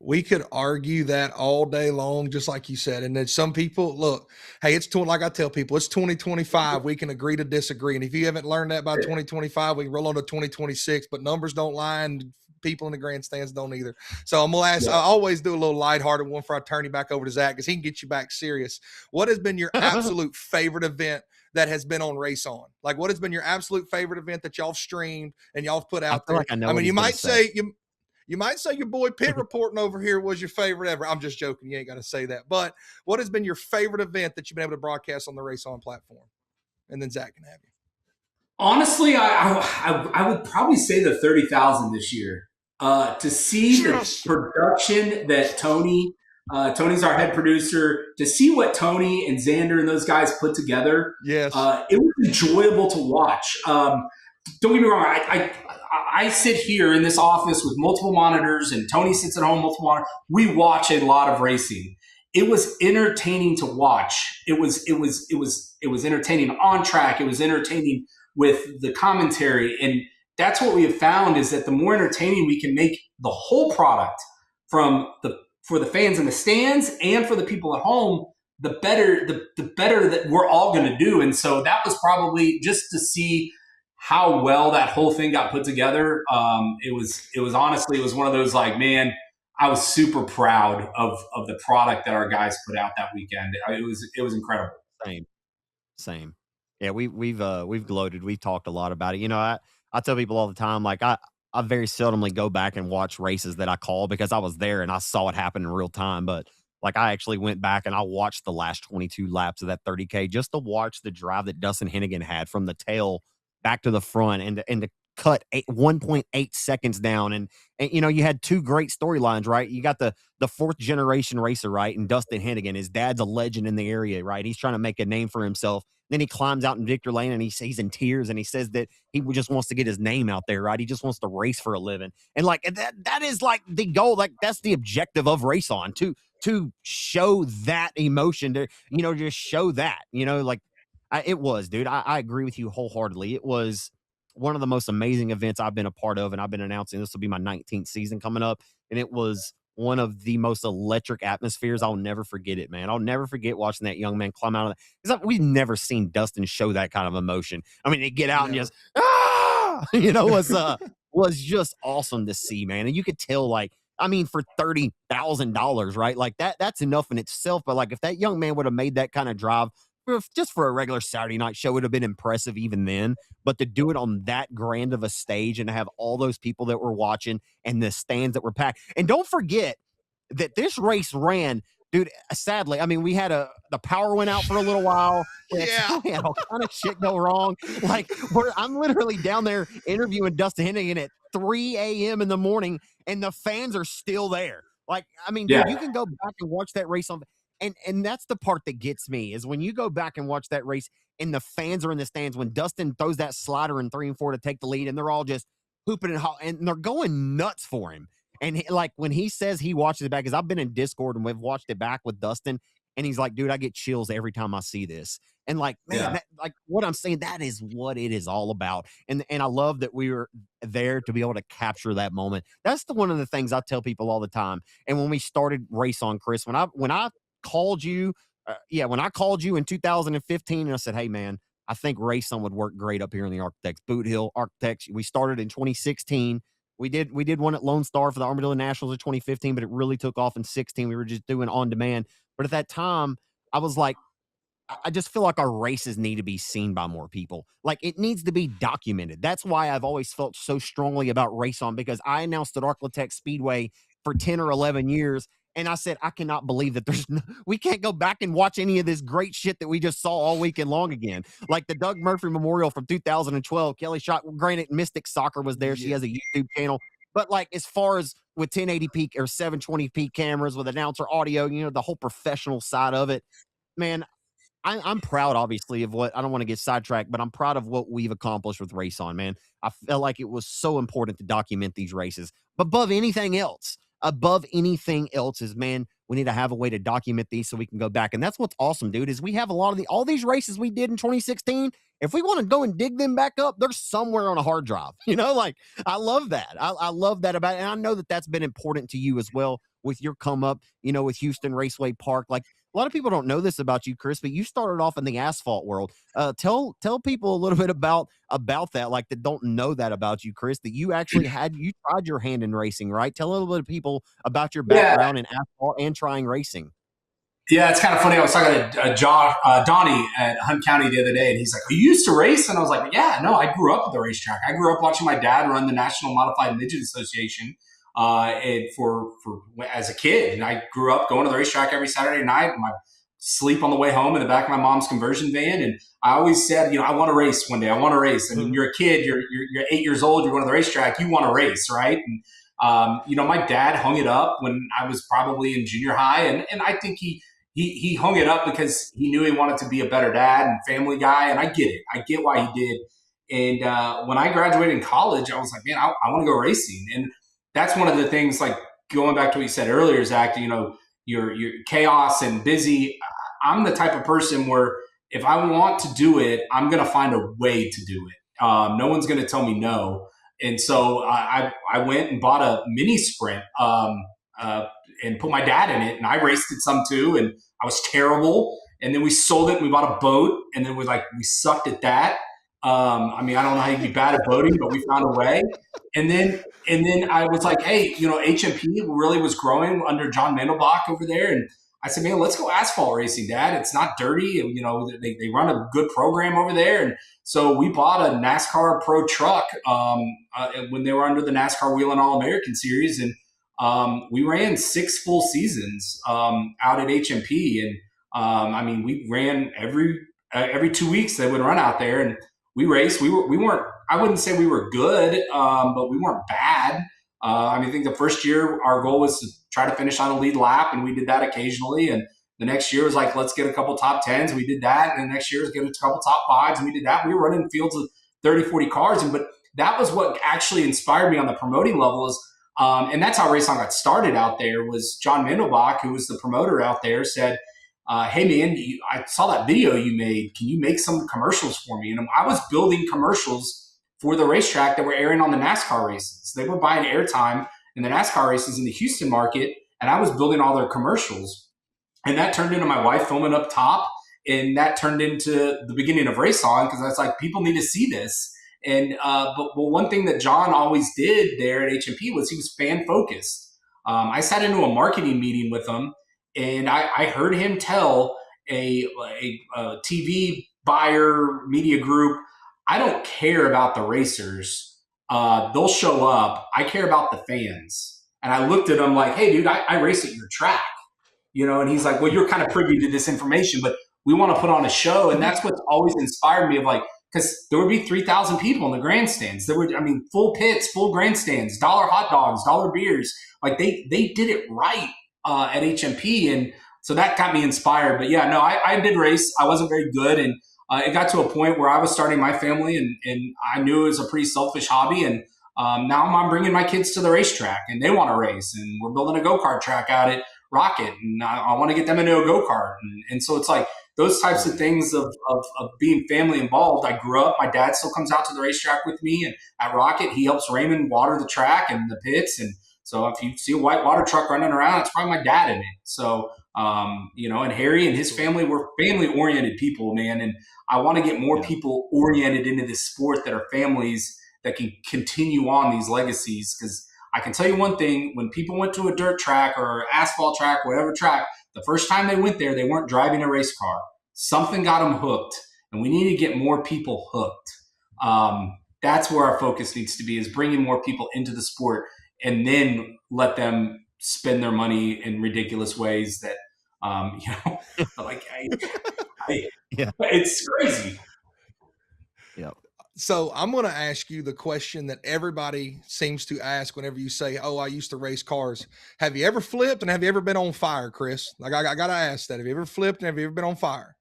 We could argue that all day long, just like you said. And then some people, look, hey, like I tell people, it's 2025. We can agree to disagree. And if you haven't learned that by 2025, we can roll on to 2026. But numbers don't lie, and people in the grandstands don't either. So I'm going to ask, I always do a little lighthearted one before I turn you back over to Zach, because he can get you back serious. What has been your absolute favorite event that has been on RaceOn? Like, what has been your absolute favorite event that y'all streamed and y'all put out there? Like I mean, you might say you might say your boy Pitt reporting over here was your favorite ever. I'm just joking. You ain't got to say that. But what has been your favorite event that you've been able to broadcast on the RaceOn platform? And then Zach can have you. Honestly, I would probably say the 30,000 this year. To see the production that Tony's our head producer, to see what Tony and Xander and those guys put together. Yes. It was enjoyable to watch. Don't get me wrong. I sit here in this office with multiple monitors, and Tony sits at home multiple monitors. We watch a lot of racing. It was entertaining to watch. It was entertaining on track. It was entertaining with the commentary, and that's what we have found, is that the more entertaining we can make the whole product for the fans in the stands and for the people at home, the better that we're all going to do. And so that was probably just to see how well that whole thing got put together. It was honestly, it was one of those, like, man, I was super proud of the product that our guys put out that weekend. It was incredible. Same. Yeah, we've gloated. We've talked a lot about it. You know, I tell people all the time, like, I very seldomly go back and watch races that I call because I was there and I saw it happen in real time. But like, I actually went back and I watched the last 22 laps of that 30K just to watch the drive that Dustin Hennigan had from the tail back to the front, and to cut 1.8 seconds down. And you know, you had two great storylines, right? You got the fourth generation racer, right? And Dustin Hennigan, his dad's a legend in the area, right? He's trying to make a name for himself. Then he climbs out in Victor Lane and he's in tears, and he says that he just wants to get his name out there, right? He just wants to race for a living. And like, that is like the goal. Like, that's the objective of RaceOn, to show that emotion, to, you know, just show that, you know, like, it was, dude. I agree with you wholeheartedly. It was one of the most amazing events I've been a part of, and I've been announcing this will be my 19th season coming up, and it was one of the most electric atmospheres. I'll never forget it, man. I'll never forget watching that young man climb out of that, because we've never seen Dustin show that kind of emotion. I mean, they get out and just, you know, was just awesome to see, man. And you could tell, like, I mean, for $30,000, right? Like, that's enough in itself. But like, if that young man would have made that kind of drive just for a regular Saturday night show, it would have been impressive even then. But to do it on that grand of a stage and to have all those people that were watching and the stands that were packed. And don't forget that this race ran, dude, sadly, I mean, we had the power went out for a little while. We had all kind of shit go wrong. Like, I'm literally down there interviewing Dustin Hennigan at 3 a.m. in the morning, and the fans are still there. Like, I mean, dude, you can go back and watch that race on. And that's the part that gets me, is when you go back and watch that race and the fans are in the stands, when Dustin throws that slider in 3 and 4 to take the lead, and they're all just hooping and they're going nuts for him. And like, when he says he watches it back, because I've been in Discord and we've watched it back with Dustin, and he's like, dude, I get chills every time I see this. And like, man, like what I'm saying, that is what it is all about. And I love that we were there to be able to capture that moment. That's one of the things I tell people all the time. And when we started RaceOn, Chris, when I called you, when I called you in 2015, and I said, hey, man, I think RaceOn would work great up here in the Architects, Boot Hill Architects. We started in 2016. We did one at Lone Star for the Armadillo Nationals in 2015, but it really took off in 16. We were just doing on demand. But at that time, I was like, I just feel like our races need to be seen by more people. Like, it needs to be documented. That's why I've always felt so strongly about RaceOn, because I announced at Architects Speedway for 10 or 11 years. And I said, I cannot believe that we can't go back and watch any of this great shit that we just saw all weekend long again. Like the Doug Murphy Memorial from 2012, Kelly shot, granted, Mystic Soccer was there. She has a YouTube channel. But like, as far as with 1080p or 720p cameras with announcer audio, you know, the whole professional side of it, man, I'm proud, obviously, of what, I don't want to get sidetracked, but I'm proud of what we've accomplished with RaceOn, man. I felt like it was so important to document these races. But above anything else is, man, we need to have a way to document these so we can go back. And that's what's awesome, dude, is we have a lot of all these races we did in 2016. If we want to go and dig them back up, they're somewhere on a hard drive. You know, like, I love that. I love that about it. And I know that that's been important to you as well. with your come up, with Houston Raceway Park. Like, a lot of people don't know this about you, Chris, but you started off in the asphalt world. Tell people a little bit about that, like, that don't know that about you, Chris, that you actually you tried your hand in racing, right? Tell a little bit of people about your background in asphalt and trying racing. Yeah, it's kind of funny. I was talking to Donnie at Hunt County the other day, and he's like, "You used to race?" And I was like, "Yeah, no, I grew up at the racetrack. I grew up watching my dad run the National Modified Midget Association, and for as a kid. And I grew up going to the racetrack every Saturday night. And my sleep on the way home in the back of my mom's conversion van. And I always said, I want to race one day. I want to race. And when you're a kid, you're 8 years old, you're going to the racetrack, you want to race, right? And my dad hung it up when I was probably in junior high, and I think he hung it up because he knew he wanted to be a better dad and family guy, and I get it. I get why he did. And when I graduated in college, I was like, man, I want to go racing. And that's one of the things, like going back to what you said earlier, Zach, you're chaos and busy. I'm the type of person where if I want to do it, I'm going to find a way to do it. No one's going to tell me no. And so I went and bought a mini sprint and put my dad in it, and I raced it some too, and I was terrible. And then we sold it, and we bought a boat, and then we sucked at that. I don't know how you be bad at boating, but we found a way. And then I was like, hey, HMP really was growing under John Mandelbach over there, and I said, man, let's go asphalt racing, Dad. It's not dirty, and they run a good program over there. And so we bought a NASCAR Pro truck when they were under the NASCAR Wheel and All American Series, and we ran 6 full seasons out at HMP, and we ran every 2 weeks. They would run out there, and we raced. We weren't. I wouldn't say we were good, but we weren't bad. I think the first year our goal was to try to finish on a lead lap, and we did that occasionally. And the next year was like, let's get a couple top 10s. We did that. And the next year was get a couple top 5s, and we did that. We were running fields of 30, 40 cars, but that was what actually inspired me on the promoting level is. And that's how RaceON got started out there. Was John Mandelbach, who was the promoter out there, said, hey, man, I saw that video you made. Can you make some commercials for me? And I was building commercials for the racetrack that were airing on the NASCAR races. They were buying airtime in the NASCAR races in the Houston market, and I was building all their commercials. And that turned into my wife filming up top, and that turned into the beginning of RaceON, because I was like, people need to see this. And but one thing that John always did there at HMP was he was fan focused. I sat into a marketing meeting with him, and I heard him tell a TV buyer media group, I don't care about the racers. They'll show up. I care about the fans. And I looked at him like, hey, dude, I race at your track. And he's like, well, you're kind of privy to this information, but we want to put on a show. And that's what's always inspired me of because there would be 3,000 people in the grandstands. There would, full pits, full grandstands, $1 hot dogs, $1 beers. They did it right at HMP. And so that got me inspired. But yeah, no, I did race. I wasn't very good. And it got to a point where I was starting my family, and I knew it was a pretty selfish hobby. And now I'm bringing my kids to the racetrack, and they want to race. And we're building a go-kart track out at Rocket, and I want to get them into a go-kart. And so it's like those types of things of being family involved. I grew up, my dad still comes out to the racetrack with me, and at Rocket, he helps Raymond water the track and the pits. And so if you see a white water truck running around, it's probably my dad in it. So, and Harry and his family were family-oriented people, man. And I want to get more people oriented into this sport that are families that can continue on these legacies. Because I can tell you one thing, when people went to a dirt track or asphalt track, whatever track, the first time they went there, they weren't driving a race car. Something got them hooked, and we need to get more people hooked. That's where our focus needs to be, is bringing more people into the sport and then let them spend their money in ridiculous ways that, it's crazy. Yeah. So I'm going to ask you the question that everybody seems to ask whenever you say, oh, I used to race cars. Have you ever flipped, and have you ever been on fire, Chris? I got to ask that. Have you ever flipped, and have you ever been on fire?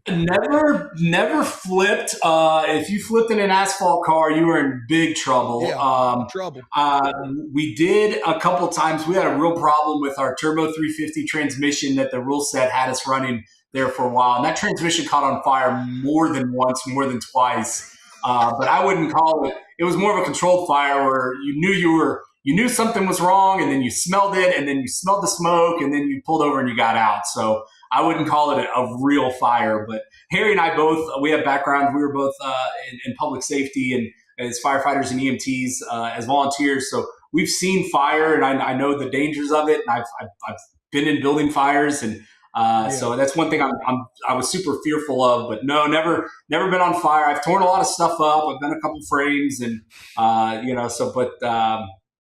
Never flipped. If you flipped in an asphalt car, you were in big trouble. Yeah, trouble. We did a couple times. We had a real problem with our Turbo 350 transmission that the rule set had us running there for a while. And that transmission caught on fire more than once, more than twice. But I wouldn't call it. It was more of a controlled fire where you knew you knew something was wrong, and then you smelled it, and then you smelled the smoke, and then you pulled over and you got out. So I wouldn't call it a real fire. But Harry and I both, we have backgrounds. We were both in public safety and as firefighters and EMTs as volunteers. So we've seen fire, and I know the dangers of it. And I've been in building fires, and so that's one thing I was super fearful of. But no, never been on fire. I've torn a lot of stuff up. I've done a couple frames, and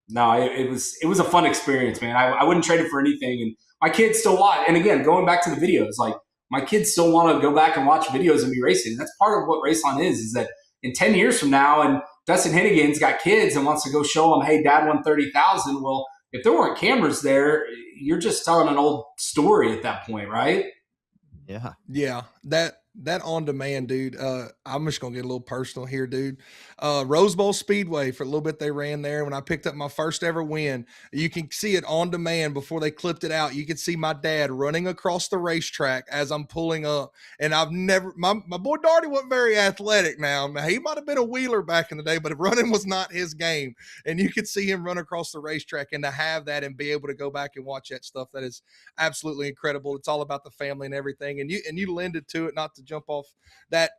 no, it was a fun experience, man. I wouldn't trade it for anything. And my kids still watch. And again, going back to the videos, like my kids still want to go back and watch videos of me racing. And that's part of what RaceOn is that in 10 years from now, and Dustin Hennigan's got kids and wants to go show them, hey, Dad won 30,000. Well, if there weren't cameras there, you're just telling an old story at that point, right? Yeah. Yeah. That on demand, dude. I'm just gonna get a little personal here, dude. Rose Bowl Speedway, for a little bit they ran there when I picked up my first ever win. You can see it on demand before they clipped it out. You can see my dad running across the racetrack as I'm pulling up. And I've never, my boy Darty wasn't very athletic now. He might have been a wheeler back in the day, but running was not his game. And you could see him run across the racetrack, and to have that and be able to go back and watch that stuff, that is absolutely incredible. It's all about the family and everything. And you lended to it, not to jump off that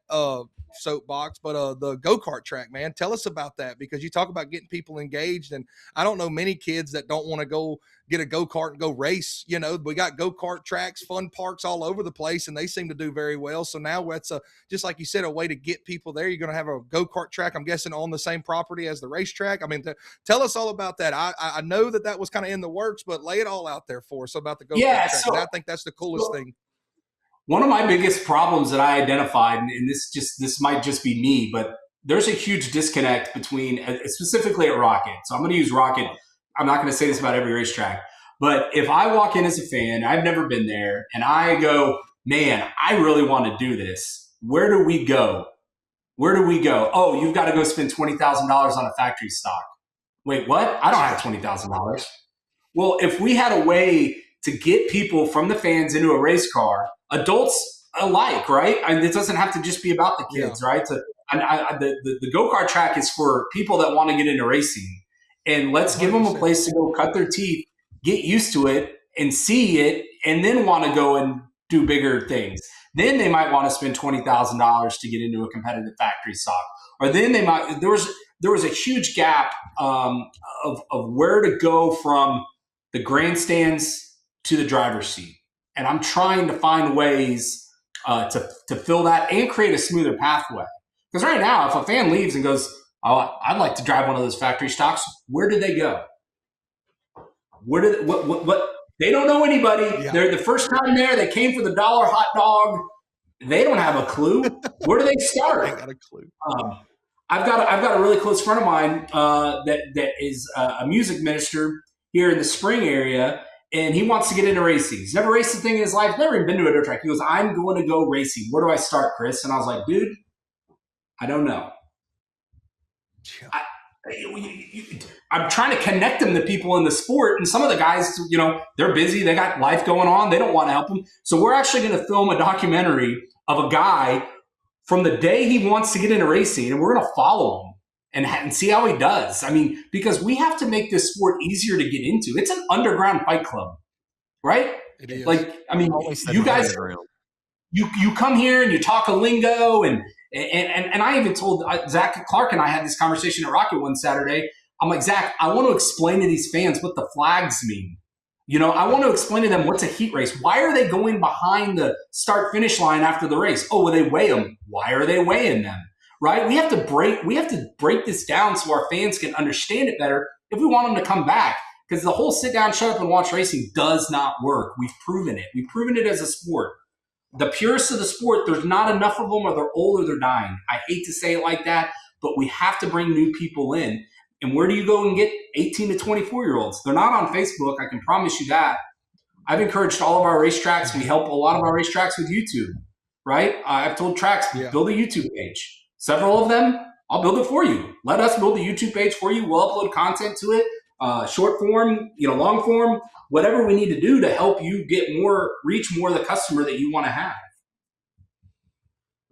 soapbox, but the go-kart track, man, tell us about that, because you talk about getting people engaged, and I don't know many kids that don't want to go get a go-kart and go race. You know, we got go-kart tracks, fun parks all over the place, and they seem to do very well. So now it's just like you said, a way to get people there. You're going to have a go-kart track, I'm guessing, on the same property as the racetrack. I mean, tell us all about that. I know that was kind of in the works, but lay it all out there for us about the go-kart track. So, I think that's the coolest thing. One of my biggest problems that I identified, and this might just be me, but there's a huge disconnect between, specifically at Rocket. So I'm going to use Rocket. I'm not going to say this about every racetrack, but if I walk in as a fan, I've never been there, and I go, man, I really want to do this. Where do we go? Where do we go? Oh, you've got to go spend $20,000 on a factory stock. Wait, what? I don't have $20,000. Well, if we had a way to get people from the fans into a race car, adults alike, right? And it doesn't have to just be about the kids, right? The go-kart track is for people that want to get into racing. And let's give them a place to go cut their teeth, get used to it, and see it, and then want to go and do bigger things. Then they might want to spend $20,000 to get into a competitive factory stock. Or then they might, there was a huge gap of where to go from the grandstands to the driver's seat. And I'm trying to find ways to fill that and create a smoother pathway. Because right now, if a fan leaves and goes, oh, I'd like to drive one of those factory stocks, where do they go? What? They don't know anybody. Yeah. They're the first time there. They came for the $1 hot dog. They don't have a clue. Where do they start? They got a clue. I've got a really close friend of mine that is a music minister here in the Spring area. And he wants to get into racing. He's never raced a thing in his life, never even been to a dirt track. He goes, I'm going to go racing. Where do I start, Chris? And I was like, dude, I don't know. I'm trying to connect them to people in the sport. And some of the guys, you know, they're busy. They got life going on. They don't want to help them. So we're actually going to film a documentary of a guy from the day he wants to get into racing. And we're going to follow him and see how he does. I mean, because we have to make this sport easier to get into. It's an underground fight club, right? It is. Like, I mean, you guys, you come here and you talk a lingo, and I even told Zach Clark and I had this conversation at Rocket one Saturday. I'm like, Zach, I want to explain to these fans what the flags mean. You know, I want to explain to them what's a heat race. Why are they going behind the start-finish line after the race? Oh, well, they weigh them. Why are they weighing them? Right? We have to break this down so our fans can understand it better if we want them to come back. Because the whole sit down, shut up, and watch racing does not work. We've proven it. We've proven it as a sport. The purists of the sport, there's not enough of them, or they're old or they're dying. I hate to say it like that, but we have to bring new people in. And where do you go and get 18 to 24-year-olds? They're not on Facebook. I can promise you that. I've encouraged all of our racetracks. We help a lot of our racetracks with YouTube, right? I've told tracks, build a YouTube page. Several of them, I'll build it for you. Let us build the YouTube page for you. We'll upload content to it, short form, long form, whatever we need to do to help you reach more of the customer that you want to have.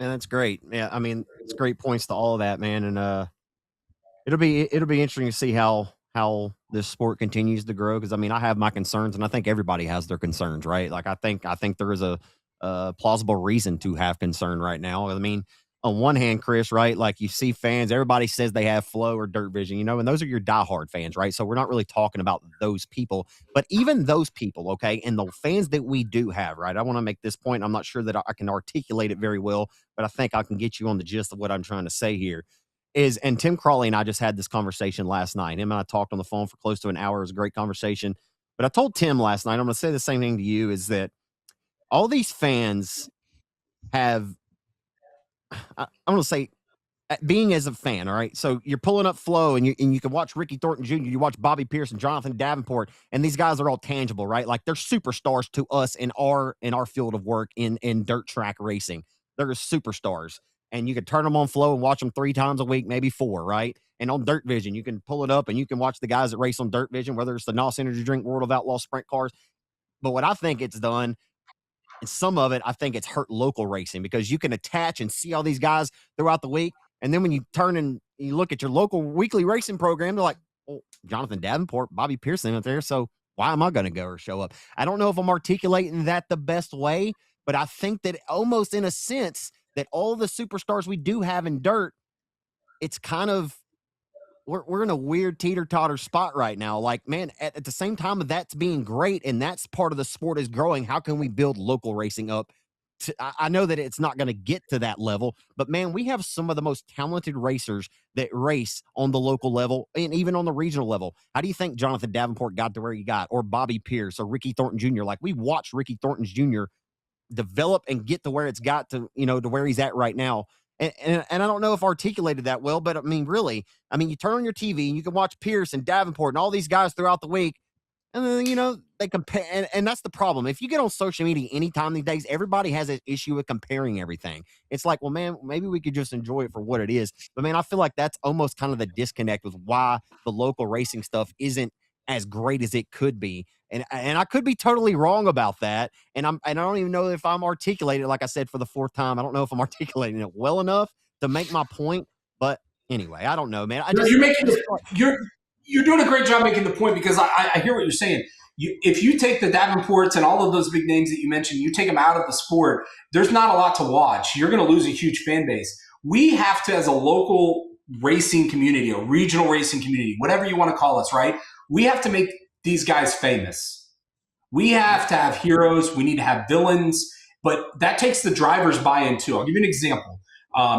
Man, that's great. Yeah, I mean, it's great points to all of that, man. And it'll be interesting to see how this sport continues to grow, because I mean, I have my concerns, and I think everybody has their concerns, right? Like I think there is a plausible reason to have concern right now. I mean, on one hand, Chris, right? Like you see fans, everybody says they have flow or dirt vision, and those are your diehard fans, right? So we're not really talking about those people, but even those people, okay, and the fans that we do have, right? I want to make this point. I'm not sure that I can articulate it very well, but I think I can get you on the gist of what I'm trying to say here. And Tim Crawley and I just had this conversation last night. Him and I talked on the phone for close to an hour. It was a great conversation. But I told Tim last night, I'm going to say the same thing to you, is that all these fans have, I'm going to say, being as a fan, all right? So you're pulling up Flo, and you can watch Ricky Thornton Jr., you watch Bobby Pierce and Jonathan Davenport, and these guys are all tangible, right? Like they're superstars to us in our field of work in dirt track racing. They're superstars. And you can turn them on Flow and watch them 3 times a week, maybe 4, right? And on Dirt Vision, you can pull it up and you can watch the guys that race on Dirt Vision, whether it's the NOS Energy Drink World of Outlaw Sprint Cars. But what I think it's done, and some of it, I think it's hurt local racing, because you can attach and see all these guys throughout the week. And then when you turn and you look at your local weekly racing program, they're like, oh, Jonathan Davenport, Bobby Pearson out there. So why am I going to go or show up? I don't know if I'm articulating that the best way, but I think that almost in a sense, that all the superstars we do have in dirt, it's kind of, we're in a weird teeter-totter spot right now. Like, man, at the same time of that's being great and that's part of the sport is growing, how can we build local racing up? I know that it's not going to get to that level, but man, we have some of the most talented racers that race on the local level and even on the regional level. How do you think Jonathan Davenport got to where he got, or Bobby Pierce or Ricky Thornton Jr.? Like, we watched Ricky Thornton Jr. develop and get to where it's got to, to where he's at right now. And I don't know if I articulated that well, but I mean, really, you turn on your TV and you can watch Pierce and Davenport and all these guys throughout the week. And then, they compare. And that's the problem. If you get on social media anytime these days, everybody has an issue with comparing everything. It's like, well, man, maybe we could just enjoy it for what it is. But man, I feel like that's almost kind of the disconnect with why the local racing stuff isn't as great as it could be. And I could be totally wrong about that. And I don't even know if I'm articulating, like I said, for the 4th time. I don't know if I'm articulating it well enough to make my point. But anyway, I don't know, man. You're doing a great job making the point, because I hear what you're saying. If you take the Davenports and all of those big names that you mentioned, you take them out of the sport, there's not a lot to watch. You're going to lose a huge fan base. We have to, as a local racing community, a regional racing community, whatever you want to call us, right? We have to make these guys famous. We have to have heroes. We need to have villains, but that takes the driver's buy-in too. I'll give you an example.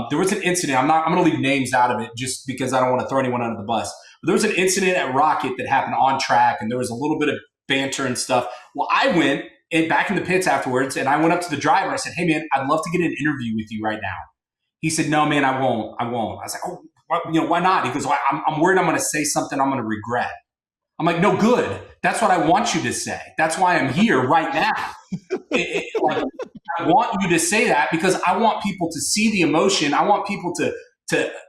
There was an incident. I'm going to leave names out of it just because I don't want to throw anyone under the bus. But there was an incident at Rocket that happened on track, and there was a little bit of banter and stuff. Well, I went back in the pits afterwards, and I went up to the driver. I said, "Hey, man, I'd love to get an interview with you right now." He said, "No, man, I won't. I was like, "Oh, why not?" He goes, well, I'm worried I'm going to say something I'm going to regret." I'm like, "No, good. That's what I want you to say. That's why I'm here right now." I want you to say that because I want people to see the emotion. I want people to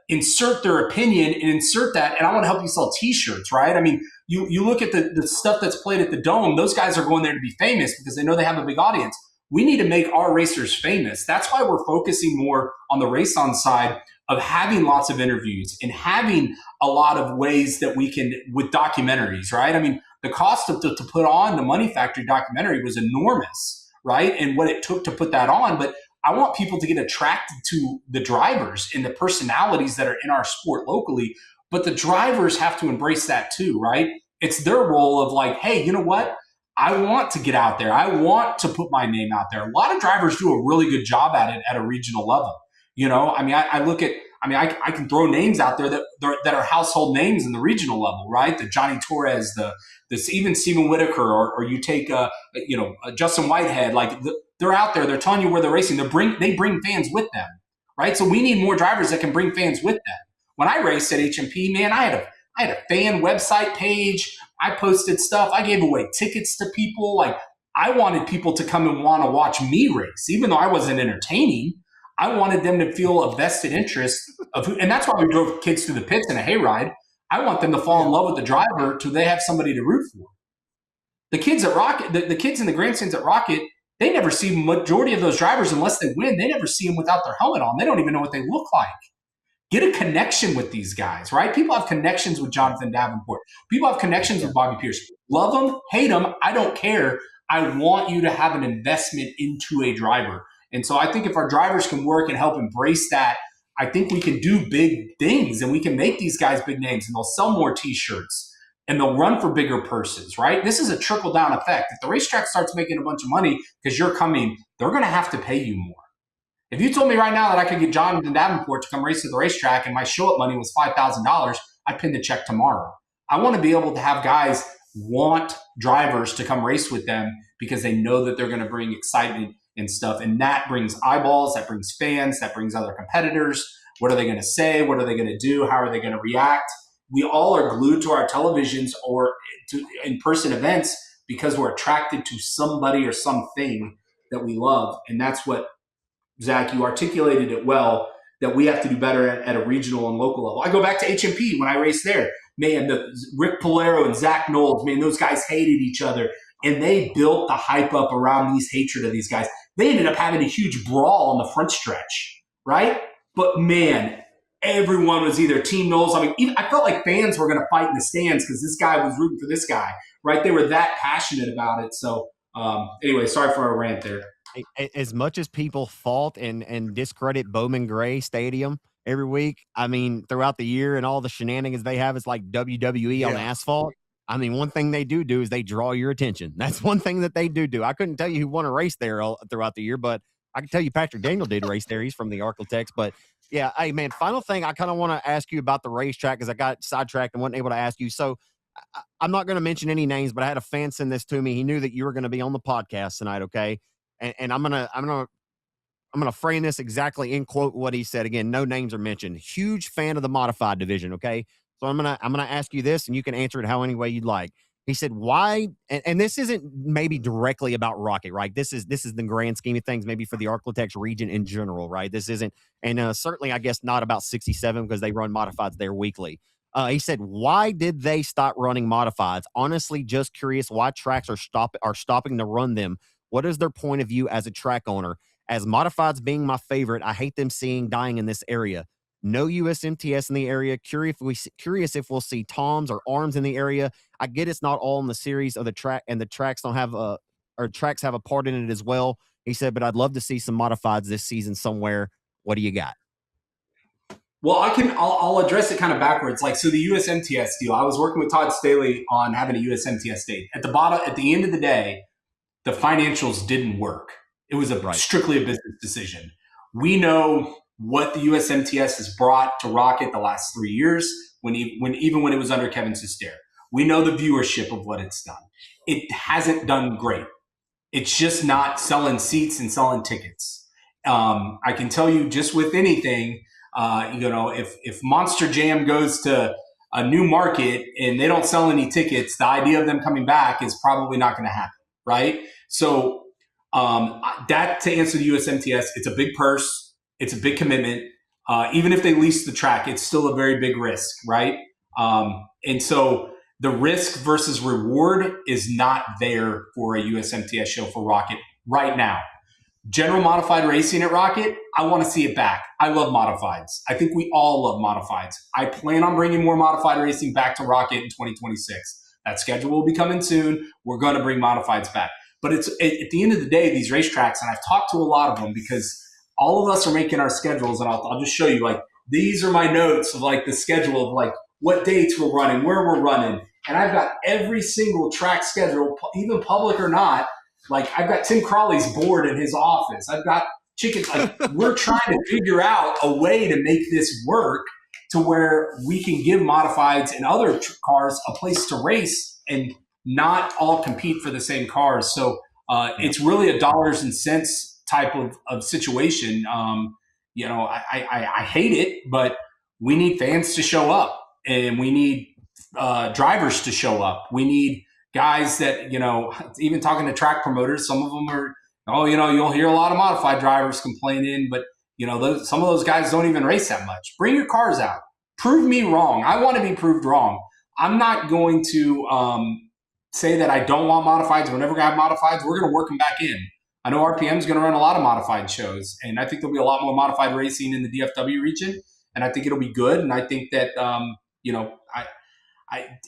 insert their opinion and insert that. And I want to help you sell T-shirts, right? I mean, you look at the stuff that's played at the Dome. Those guys are going there to be famous because they know they have a big audience. We need to make our racers famous. That's why we're focusing more on the RaceON side of having lots of interviews and having a lot of ways that we can, with documentaries, right? I mean, the cost to put on the Money Factory documentary was enormous, right? And what it took to put that on. But I want people to get attracted to the drivers and the personalities that are in our sport locally. But the drivers have to embrace that too, right? It's their role of like, hey, you know what? I want to get out there. I want to put my name out there. A lot of drivers do a really good job at it at a regional level. I mean, I can throw names out there that are household names in the regional level, right? The Johnny Torres, even Steven Whitaker, or you take, Justin Whitehead, they're out there. They're telling you where they're racing. They bring fans with them, right? So we need more drivers that can bring fans with them. When I raced at HMP, man, I had a fan website page. I posted stuff. I gave away tickets to people. Like, I wanted people to come and want to watch me race, even though I wasn't entertaining. I wanted them to feel a vested interest and that's why we drove kids through the pits in a hayride. I want them to fall in love with the driver till they have somebody to root for. The kids at Rocket, the kids in the grandstands at Rocket, they never see majority of those drivers unless they win. They never see them without their helmet on. They don't even know what they look like. Get a connection with these guys, right? People have connections with Jonathan Davenport. People have connections with Bobby Pierce. Love them, hate them, I don't care. I want you to have an investment into a driver. And so I think if our drivers can work and help embrace that, I think we can do big things and we can make these guys big names and they'll sell more T-shirts and they'll run for bigger purses, right? This is a trickle-down effect. If the racetrack starts making a bunch of money because you're coming, they're going to have to pay you more. If you told me right now that I could get Jonathan Davenport to come race at the racetrack and my show-up money was $5,000, I'd pin the check tomorrow. I want to be able to have guys want drivers to come race with them because they know that they're going to bring excitement and stuff. And that brings eyeballs, that brings fans, that brings other competitors. What are they going to say? What are they going to do? How are they going to react? We all are glued to our televisions or to in-person events because we're attracted to somebody or something that we love. And that's what, Zach, you articulated it well, that we have to do better at a regional and local level. I go back to HMP when I raced there. Man, Rick Polero and Zach Knowles, man, those guys hated each other. And they built the hype up around these hatred of these guys. They ended up having a huge brawl on the front stretch, right? But man, everyone was either Team Knowles. I mean, I felt like fans were going to fight in the stands because this guy was rooting for this guy, right? They were that passionate about it. So anyway, sorry for our rant there. As much as people fault and discredit Bowman Gray Stadium every week, I mean, throughout the year and all the shenanigans they have, it's like WWE on asphalt. I mean, one thing they do is they draw your attention. That's one thing that they do. I couldn't tell you who won a race there throughout the year, but I can tell you Patrick Daniel did race there. He's from the Architects. But, yeah, hey, man, final thing, I kind of want to ask you about the racetrack because I got sidetracked and wasn't able to ask you. So I'm not going to mention any names, but I had a fan send this to me. He knew that you were going to be on the podcast tonight, okay? And I'm gonna frame this exactly in quote what he said. Again, no names are mentioned. Huge fan of the modified division. Okay, so I'm gonna ask you this, and you can answer it how any way you'd like. He said, "Why?" And this isn't maybe directly about Rocket, right? This is the grand scheme of things, maybe for the Arklatex region in general, right? This isn't, and certainly I guess not about 67 because they run modifieds there weekly. He said, "Why did they stop running modifieds? Honestly, just curious why tracks are stopping to run them. What is their point of view as a track owner? As modifieds being my favorite, I hate them dying in this area. No USMTS in the area. Curious if we'll see Toms or Arms in the area. I get it's not all in the series of the track, and the tracks don't have tracks have a part in it as well." He said, "But I'd love to see some modifieds this season somewhere. What do you got?" Well, I'll address it kind of backwards. Like, so the USMTS deal, I was working with Todd Staley on having a USMTS date. At the end of the day, the financials didn't work. It was strictly a business decision. We know what the USMTS has brought to Rocket the last 3 years, even when it was under Kevin Sister. We know the viewership of what it's done. It hasn't done great. It's just not selling seats and selling tickets. I can tell you just with anything, if Monster Jam goes to a new market and they don't sell any tickets, the idea of them coming back is probably not going to happen. Right. So that to answer the USMTS, it's a big purse. It's a big commitment. Even if they lease the track, it's still a very big risk. Right. And so the risk versus reward is not there for a USMTS show for Rocket right now. General modified racing at Rocket, I want to see it back. I love modifieds. I think we all love modifieds. I plan on bringing more modified racing back to Rocket in 2026. That schedule will be coming soon. We're going to bring modifieds back. But it's at the end of the day, these racetracks, and I've talked to a lot of them because all of us are making our schedules, and I'll just show you, like, these are my notes of, like, the schedule of, like, what dates we're running, where we're running. And I've got every single track schedule, even public or not. Like, I've got Tim Crawley's board in his office. I've got chickens. Like, we're trying to figure out a way to make this work to where we can give modifieds and other cars a place to race and not all compete for the same cars. So it's really a dollars and cents type of situation. I hate it, but we need fans to show up, and we need drivers to show up. We need guys that, even talking to track promoters, some of them are, you'll hear a lot of modified drivers complaining, but some of those guys don't even race that much. Bring your cars out. Prove me wrong. I want to be proved wrong. I'm not going to say that I don't want modifieds. Whenever we have modifieds, we're going to work them back in. I know RPM is going to run a lot of modified shows, and I think there'll be a lot more modified racing in the DFW region. and I think it'll be good. And I think that,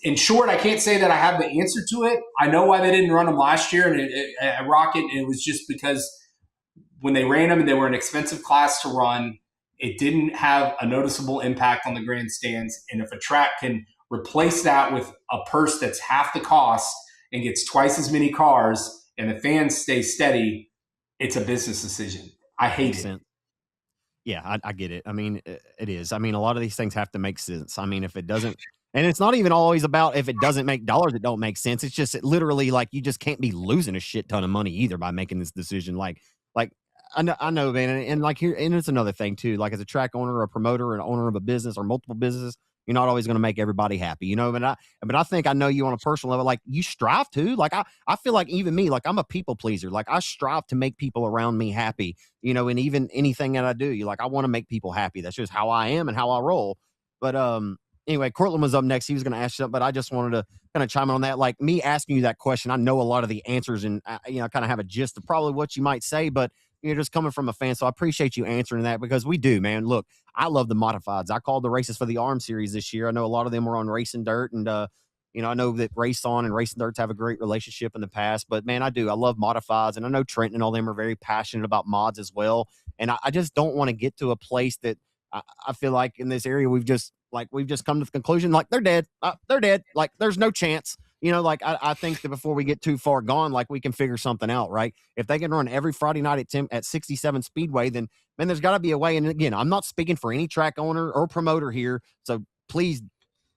in short, I can't say that I have the answer to it. I know why they didn't run them last year at Rocket. And it was just because when they ran them and they were an expensive class to run, it didn't have a noticeable impact on the grandstands. And if a track can replace that with a purse that's half the cost and gets twice as many cars and the fans stay steady, it's a business decision. I hate it. Yeah, I get it. I mean, it is. I mean, a lot of these things have to make sense. I mean, if it doesn't, and it's not even always about if it doesn't make dollars, it don't make sense. It's just literally like you just can't be losing a shit ton of money either by making this decision. Like I know, man, and like here, and it's another thing too. Like as a track owner, or a promoter, an owner of a business or multiple businesses, you're not always going to make everybody happy, you know. But I think I know you on a personal level. Like you strive to. Like I feel like even me, like I'm a people pleaser. Like I strive to make people around me happy, you know. And even anything that I do, I want to make people happy. That's just how I am and how I roll. But anyway, Cortland was up next. He was going to ask something, but I just wanted to kind of chime in on that. Like me asking you that question, I know a lot of the answers and kind of have a gist of probably what you might say, but you're just coming from a fan. So I appreciate you answering that because we do, man. Look, I love the modifieds. I called the races for the ARM series this year. I know a lot of them were on Racing Dirt and, I know that RaceON and Racing Dirts have a great relationship in the past, but man, I do. I love modifieds, and I know Trenton and all them are very passionate about mods as well. And I just don't want to get to a place that I feel like in this area we've just come to the conclusion like they're dead. They're dead. Like there's no chance. I think that before we get too far gone, like we can figure something out, right? If they can run every Friday night at 67 Speedway, then man, there's got to be a way. And again, I'm not speaking for any track owner or promoter here, so please,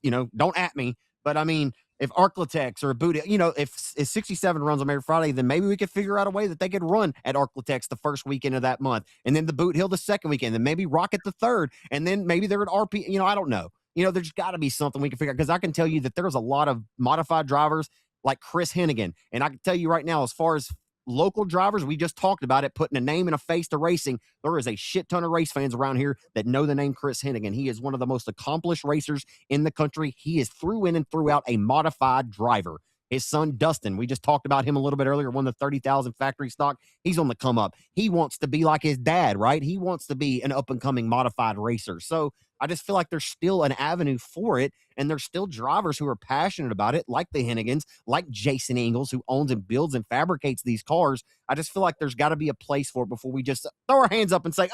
don't at me. But I mean, if Arklatex or Boot, if 67 runs them every Friday, then maybe we could figure out a way that they could run at Arklatex the first weekend of that month, and then the Boot Hill the second weekend, and maybe Rocket the third, and then maybe they're at RP. I don't know. There's got to be something we can figure out because I can tell you that there's a lot of modified drivers like Chris Hennigan. And I can tell you right now, as far as local drivers, we just talked about it, putting a name and a face to racing. There is a shit ton of race fans around here that know the name Chris Hennigan. He is one of the most accomplished racers in the country. He is through in and throughout a modified driver. His son, Dustin, we just talked about him a little bit earlier, won the 30,000 factory stock. He's on the come up. He wants to be like his dad, right? He wants to be an up-and-coming modified racer. So I just feel like there's still an avenue for it, and there's still drivers who are passionate about it, like the Hennigans, like Jason Ingalls, who owns and builds and fabricates these cars. I just feel like there's got to be a place for it before we just throw our hands up and say,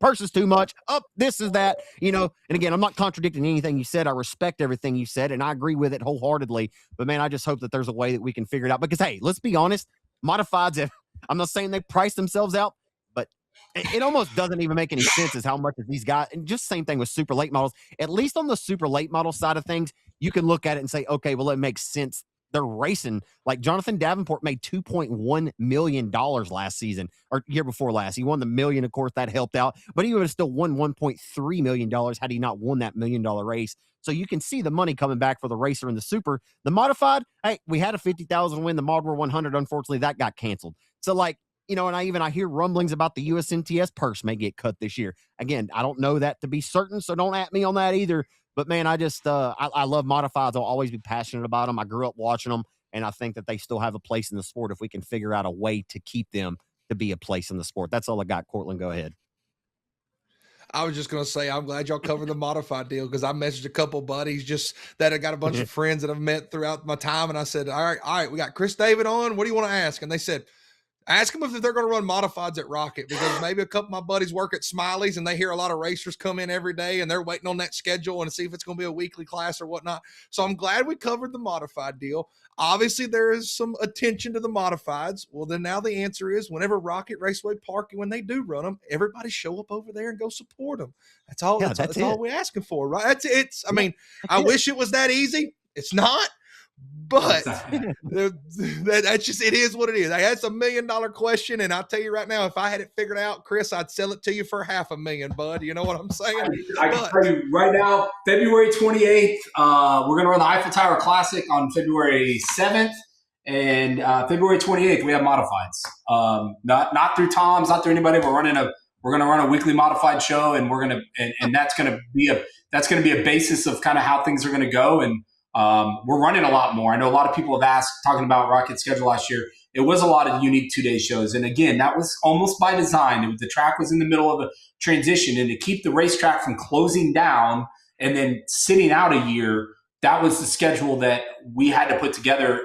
purse is too much. This is that, And again, I'm not contradicting anything you said. I respect everything you said, and I agree with it wholeheartedly. But, man, I just hope that there's a way that we can figure it out. Because, hey, let's be honest, modifieds, I'm not saying they price themselves out, but it almost doesn't even make any sense as how much of these guys – and just same thing with super late models. At least on the super late model side of things, you can look at it and say, okay, well, it makes sense. They're racing. Like Jonathan Davenport made $2.1 million last season or year before last. He won the million. Of course, that helped out, but he would have still won $1.3 million had he not won that $1 million race. So you can see the money coming back for the racer and the super. The modified, hey, we had a 50,000 win, the Mod War 100. Unfortunately, that got canceled. So like, and I hear rumblings about the USNTS purse may get cut this year. Again, I don't know that to be certain, so don't at me on that either. But, man, I just I love modifieds. I'll always be passionate about them. I grew up watching them, and I think that they still have a place in the sport if we can figure out a way to keep them to be a place in the sport. That's all I got. Cortland, go ahead. I was just going to say, I'm glad y'all covered the modified deal because I messaged a couple buddies just that I got a bunch of friends that I've met throughout my time, and I said, all right, we got Chris David on. What do you want to ask? And they said, ask them if they're going to run modifieds at Rocket because maybe a couple of my buddies work at Smiley's and they hear a lot of racers come in every day and they're waiting on that schedule and see if it's going to be a weekly class or whatnot. So I'm glad we covered the modified deal. Obviously, there is some attention to the modifieds. Well, then now the answer is whenever Rocket Raceway Park, when they do run them, everybody show up over there and go support them. That's all. Yeah, that's all we're asking for, right? I wish it was that easy. It's not. But that's just, it is what it is. That's $1 million question. And I'll tell you right now, if I had it figured out, Chris, I'd sell it to you for $500,000, bud. You know what I'm saying? I can tell you right now, February 28th, we're going to run the Eiffel Tower Classic on February 7th. And February 28th, we have modifieds. Not through Tom's, not through anybody. We're going to run a weekly modified show, and we're going to, and that's going to be a basis of kind of how things are going to go. And we're running a lot more. I know a lot of people have asked, talking about Rocket's schedule last year. It was a lot of unique 2-day shows. And again, that was almost by design. The track was in the middle of a transition, and to keep the racetrack from closing down and then sitting out a year, that was the schedule that we had to put together,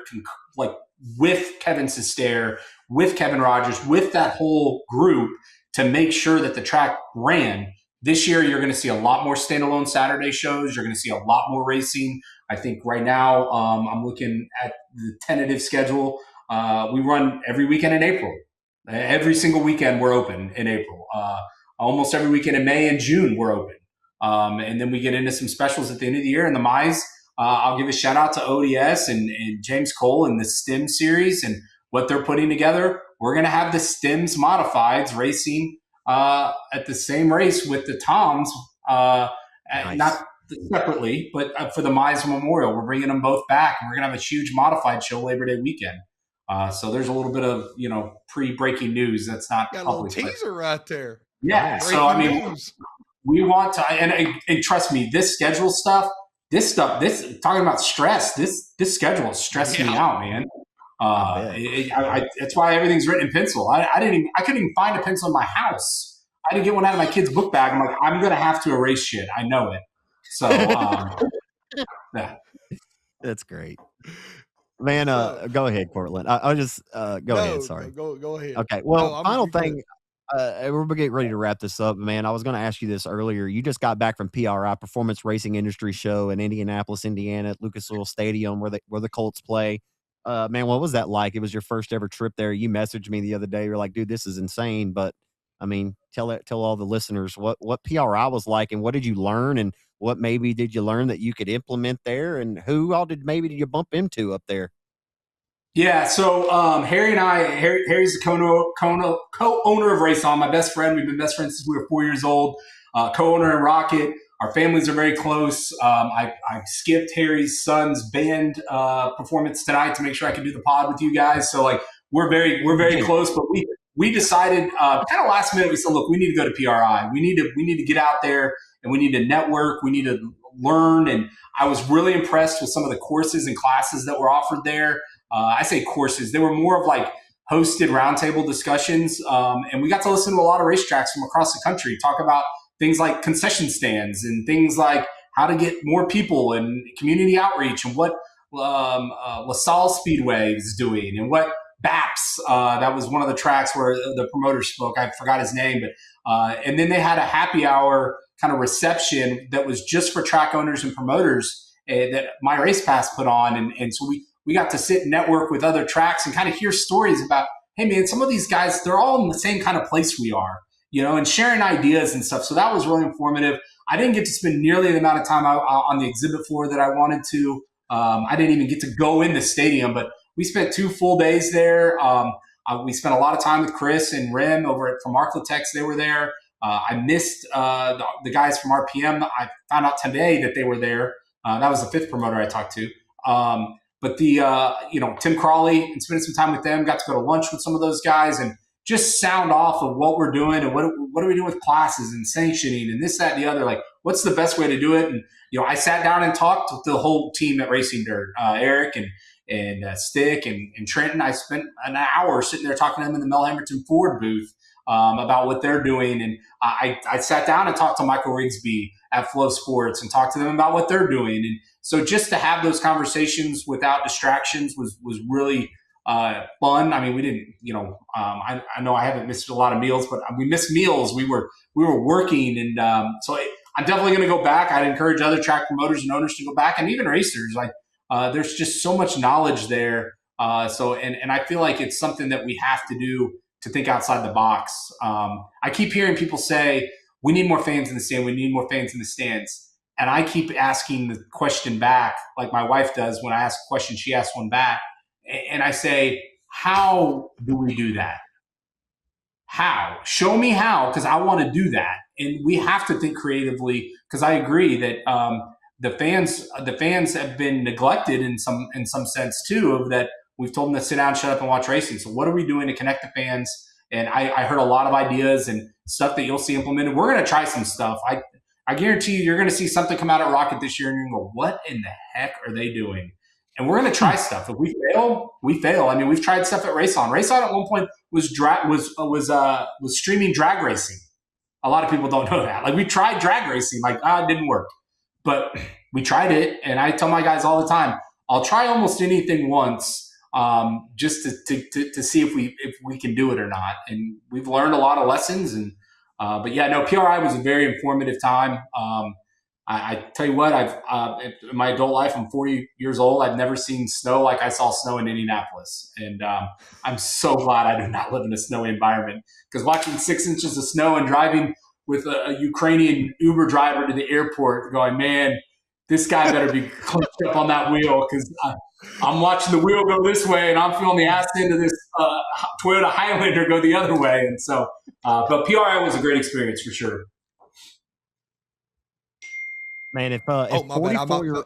like with Kevin Sestair, with Kevin Rogers, with that whole group, to make sure that the track ran. This year, you're going to see a lot more standalone Saturday shows. You're going to see a lot more racing. I think right now, I'm looking at the tentative schedule. We run every weekend in April. Every single weekend we're open in April. Almost every weekend in May and June we're open. And then we get into some specials at the end of the year. And the Mize, I'll give a shout out to ODS and James Cole and the STEM series and what they're putting together. We're going to have the STEMs modifieds racing at the same race with the Toms, Nice. not separately, but for the Mize Memorial. We're bringing them both back, and we're going to have a huge modified show Labor Day weekend. So there's a little bit of, pre-breaking news that's not Got a little public. teaser right there. Yeah. Breaking So, I mean, news. we want to, and trust me, this schedule stuff, this talking about stress, this schedule is stressing me out, man. That's why everything's written in pencil. I couldn't even find a pencil in my house. I didn't get one out of my kid's book bag. I'm like, I'm going to have to erase shit. I know it. So, yeah. That's great. Man, go ahead, Cortland. I'll just go ahead. Sorry. Go ahead. Okay. Well, No, final thing. We're getting ready to wrap this up, man. I was going to ask you this earlier. You just got back from PRI, Performance Racing Industry Show in Indianapolis, Indiana, at Lucas Oil Stadium, where the Colts play. Man, what was that like? It was your first ever trip there. You messaged me the other day. You're like, dude, this is insane. But I mean, tell all the listeners what PRI was like, and what did you learn, and what maybe did you learn that you could implement there, and who all did you bump into up there? Yeah, so Harry's the co-owner of RaceON, my best friend. We've been best friends since we were 4 years old. Co-owner in Rocket. Our families are very close. I skipped Harry's son's band performance tonight to make sure I could do the pod with you guys. So like we're very close. But we decided kind of last minute. We said, look, we need to go to PRI. We need to get out there, and we need to network. We need to learn. And I was really impressed with some of the courses and classes that were offered there. I say courses. They were more of like hosted roundtable discussions. And we got to listen to a lot of racetracks from across the country talk about things like concession stands and things like how to get more people and community outreach, and what LaSalle Speedway is doing, and what BAPS, that was one of the tracks where the promoter spoke. I forgot his name, but and then they had a happy hour kind of reception that was just for track owners and promoters that My Race Pass put on. And so we got to sit and network with other tracks and kind of hear stories about, hey man, some of these guys, they're all in the same kind of place we are, and sharing ideas and stuff. So that was really informative. I didn't get to spend nearly the amount of time on the exhibit floor that I wanted to. I didn't even get to go in the stadium, but we spent 2 full days there. We spent a lot of time with Chris and Rim over from Arclatex. They were there. I missed the guys from RPM. I found out today that they were there. That was the 5th promoter I talked to. But Tim Crawley, and spending some time with them, got to go to lunch with some of those guys and just sound off of what we're doing and what are we doing with classes and sanctioning and this, that, and the other. Like, what's the best way to do it? And, I sat down and talked with the whole team at Racing Dirt, Eric and Stick and Trenton. I spent an hour sitting there talking to them in the Mel Hamilton Ford booth about what they're doing. And I sat down and talked to Michael Rigsby at Flow Sports and talked to them about what they're doing. And so just to have those conversations without distractions was really fun. I mean, we didn't, I know I haven't missed a lot of meals, but we missed meals. We were working. And so I'm definitely going to go back. I'd encourage other track promoters and owners to go back, and even racers. Like there's just so much knowledge there. And I feel like it's something that we have to do to think outside the box. I keep hearing people say, we need more fans in the stand. We need more fans in the stands. And I keep asking the question back, like my wife does. When I ask a question, she asks one back. And I say, how do we do that? How? Show me how, because I want to do that. And we have to think creatively, because I agree that the fans have been neglected in some sense too, of that we've told them to sit down, shut up, and watch racing. So what are we doing to connect the fans? And I heard a lot of ideas and stuff that you'll see implemented. We're going to try some stuff. I guarantee you're going to see something come out at Rocket this year, and you're going to go, what in the heck are they doing? And we're going to try stuff. If we fail, we fail. I mean, we've tried stuff at RaceOn. RaceOn at one point was streaming drag racing. A lot of people don't know that. Like, we tried drag racing, like, it didn't work. But we tried it, and I tell my guys all the time, I'll try almost anything once, just to see if we can do it or not. And we've learned a lot of lessons. And but yeah, no, PRI was a very informative time. I tell you what, in my adult life, I'm 40 years old. I've never seen snow like I saw snow in Indianapolis. And I'm so glad I do not live in a snowy environment, because watching 6 inches of snow and driving with a Ukrainian Uber driver to the airport going, man, this guy better be clutched up on that wheel, because I'm watching the wheel go this way and I'm feeling the ass end of this Toyota Highlander go the other way. And so, but PRI was a great experience for sure. Man, if 44-year-old,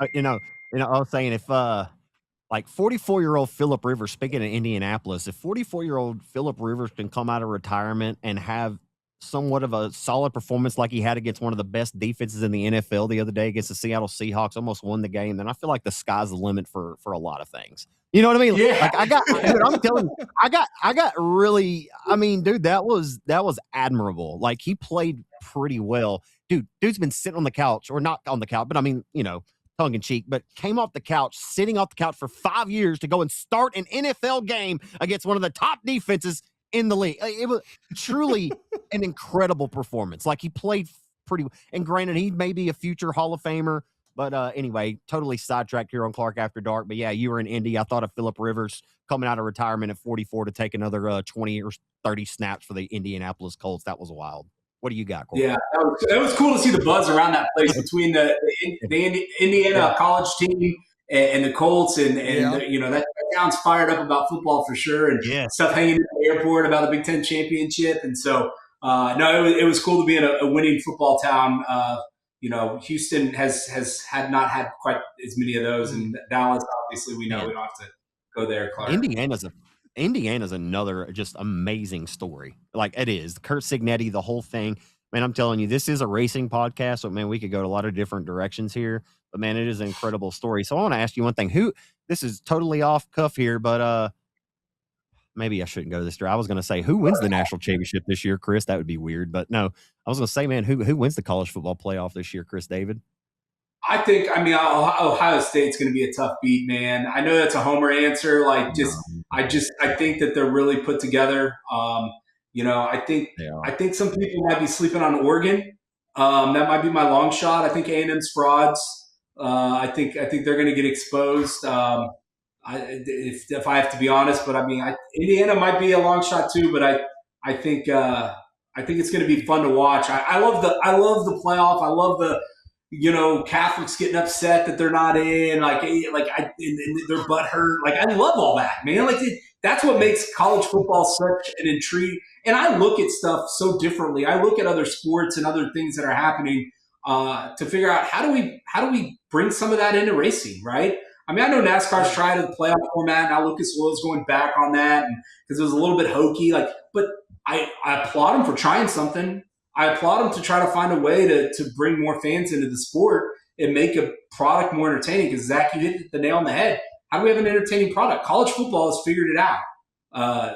I was saying, if like 44-year-old Phillip Rivers, speaking of Indianapolis, if 44-year-old Phillip Rivers can come out of retirement and have somewhat of a solid performance like he had against one of the best defenses in the NFL the other day against the Seattle Seahawks, almost won the game, then I feel like the sky's the limit for a lot of things. You know what I mean? Yeah. Like I'm telling you, I got really, I mean, dude, that was admirable. Like, he played pretty well. Dude's been sitting on the couch, or not on the couch, but I mean, tongue in cheek, but came off the couch, sitting off the couch for 5 years to go and start an NFL game against one of the top defenses in the league. It was truly an incredible performance. Like, he played pretty, and granted, he may be a future Hall of Famer, but anyway, totally sidetracked here on Clark After Dark. But yeah, you were in Indy. I thought of Phillip Rivers coming out of retirement at 44 to take another 20 or 30 snaps for the Indianapolis Colts. That was wild. What do you got, Corey? Yeah, that was cool to see the buzz around that place between the Indiana college team and the Colts, and that town's fired up about football for sure, and stuff hanging at the airport about the Big Ten championship. And so, it was cool to be in a winning football town. Houston has not had quite as many of those, and Dallas, obviously, we know we don't have to go there, Clark. Indiana's another just amazing story. Like, it is. Kurt Signetti, the whole thing. Man, I'm telling you, this is a racing podcast, so man, we could go to a lot of different directions here. But man, it is an incredible story. So I want to ask you one thing. This is totally off cuff here, but maybe I shouldn't go this direction. I was going to say, who wins the national championship this year, Chris? That would be weird. But no, I was going to say, man, who wins the college football playoff this year, Chris David? I think, Ohio State's going to be a tough beat, man. I know that's a homer answer. I think that they're really put together. I think some people might be sleeping on Oregon. That might be my long shot. I think A&M's frauds. I think they're going to get exposed. If I have to be honest, but Indiana might be a long shot too. But I think it's going to be fun to watch. I love the playoff. I love the Catholics getting upset that they're not in, and their butt hurt. Like, I love all that, man. Like, that's what makes college football such an intrigue. And I look at stuff so differently. I look at other sports and other things that are happening to figure out how do we bring some of that into racing, right? I mean, I know NASCAR's tried the playoff format. Now Lucas Oil's going back on that because it was a little bit hokey. But I applaud him for trying something. I applaud him to try to find a way to bring more fans into the sport and make a product more entertaining. Because, Zach, you hit the nail on the head. How do we have an entertaining product? College football has figured it out.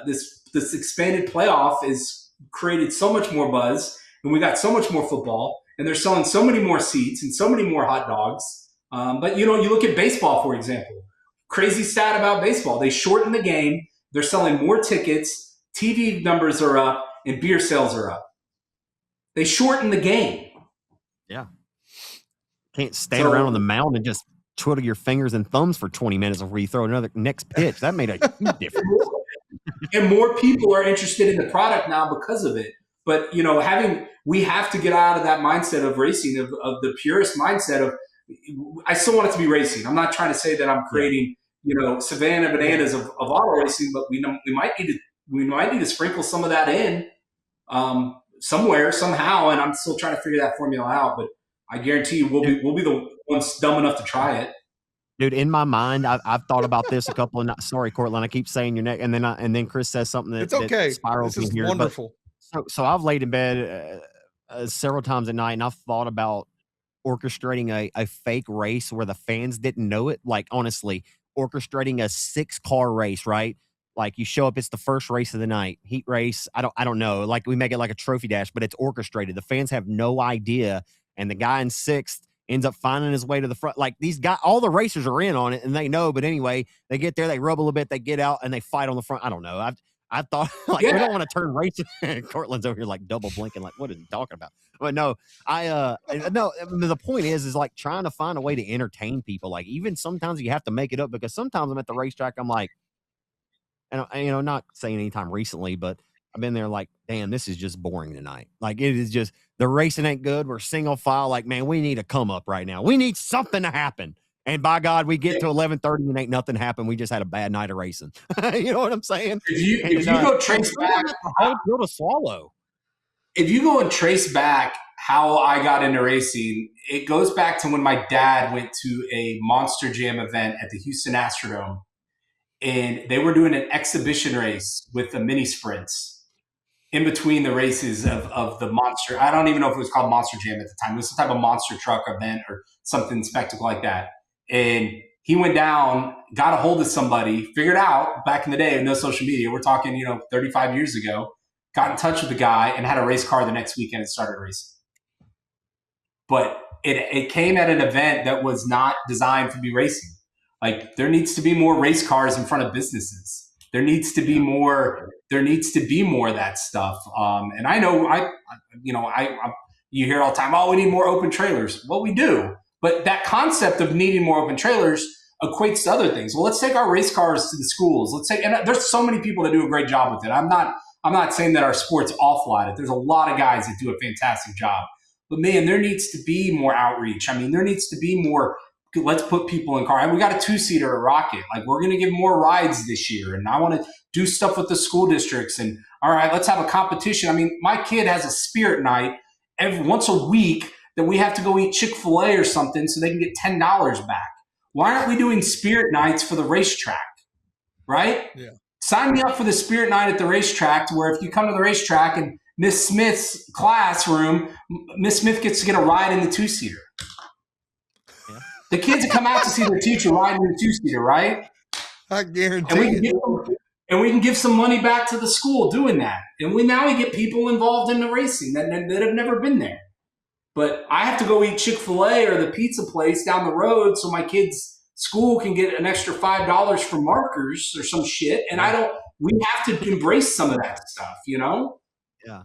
This expanded playoff has created so much more buzz, and we got so much more football, and they're selling so many more seats and so many more hot dogs. But, you look at baseball, for example. Crazy stat about baseball. They shortened the game. They're selling more tickets. TV numbers are up, and beer sales are up. They shortened the game. Yeah. Can't stand around on the mound and just twiddle your fingers and thumbs for 20 minutes before you throw another next pitch. That made a huge difference. And more people are interested in the product now because of it. But, we have to get out of that mindset of racing, of the purest mindset of, I still want it to be racing. I'm not trying to say that I'm creating, Savannah Bananas of auto racing, but we might need to sprinkle some of that in. Somewhere, somehow, and I'm still trying to figure that formula out. But I guarantee you, we'll be the ones dumb enough to try it. Dude, in my mind, I've thought about this a couple of nights. Sorry, Cortland, I keep saying your name, and then Chris says something that it's okay. That spirals this is in here. Wonderful. So I've laid in bed several times at night, and I've thought about orchestrating a fake race where the fans didn't know it. Like, honestly, orchestrating a 6-car race, right? Like, you show up, it's the first race of the night, heat race. I don't know. Like, we make it like a trophy dash, but it's orchestrated. The fans have no idea, and the guy in sixth ends up finding his way to the front. Like, these guys, all the racers are in on it, and they know. But anyway, they get there, they rub a little bit, they get out, and they fight on the front. I don't know. I thought like we don't want to turn racing. Cortland's over here like double blinking, like what is he talking about? But no, no. The point is like trying to find a way to entertain people. Like even sometimes you have to make it up because sometimes I'm at the racetrack, I'm like, and not saying anytime recently, but I've been there like, damn, this is just boring tonight. Like it is just the racing ain't good. We're single file. Like man, we need a come up right now. We need something to happen. And by God, we get to 11:30 and ain't nothing happened. We just had a bad night of racing. You know what I'm saying? If you go trace back, hard pill to swallow. If you go and trace back how I got into racing, it goes back to when my dad went to a Monster Jam event at the Houston Astrodome, and they were doing an exhibition race with the mini sprints in between the races of the Monster. I don't even know if it was called Monster Jam at the time. It was some type of monster truck event or something spectacle like that. And he went down, got a hold of somebody, figured out back in the day, no social media, we're talking, 35 years ago, got in touch with the guy and had a race car the next weekend and started racing. But it came at an event that was not designed to be racing. Like there needs to be more race cars in front of businesses. There needs to be more of that stuff. And I know you hear all the time, oh, we need more open trailers. Well, we do. But that concept of needing more open trailers equates to other things. Well, let's take our race cars to the schools. And there's so many people that do a great job with it. I'm not saying that our sport's awful at it. There's a lot of guys that do a fantastic job. But man, there needs to be more outreach. I mean, there needs to be more. Let's put people in car. We got a 2-seater at Rocket. Like we're going to give more rides this year, and I want to do stuff with the school districts. And all right, let's have a competition. I mean, my kid has a spirit night once a week that we have to go eat Chick-fil-A or something so they can get $10 back. Why aren't we doing spirit nights for the racetrack? Right? Yeah. Sign me up for the spirit night at the racetrack, where if you come to the racetrack and Miss Smith's classroom, Miss Smith gets to get a ride in the 2-seater. Yeah. The kids that come out to see their teacher ride in the 2-seater, right? I guarantee and we can give some money back to the school doing that. And we get people involved in the racing that have never been there. But I have to go eat Chick-fil-A or the pizza place down the road so my kids' school can get an extra $5 for markers or some shit. And we have to embrace some of that stuff, Yeah.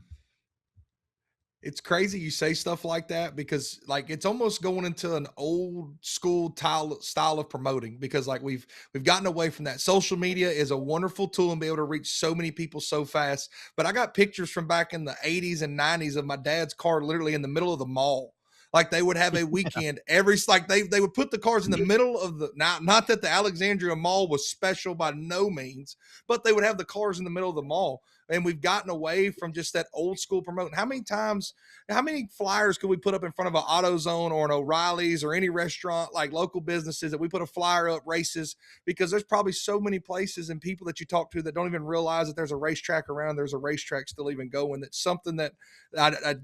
It's crazy you say stuff like that because like it's almost going into an old school style of promoting because like we've gotten away from that. Social media is a wonderful tool and be able to reach so many people so fast. But I got pictures from back in the 80s and 90s of my dad's car literally in the middle of the mall. Like they would have a weekend they would put the cars in the middle of not that the Alexandria Mall was special by no means, but they would have the cars in the middle of the mall. And we've gotten away from just that old school promoting. How many flyers could we put up in front of an AutoZone or an O'Reilly's or any restaurant, like local businesses that we put a flyer up races? Because there's probably so many places and people that you talk to that don't even realize that there's a racetrack around. There's a racetrack still even going. That's something that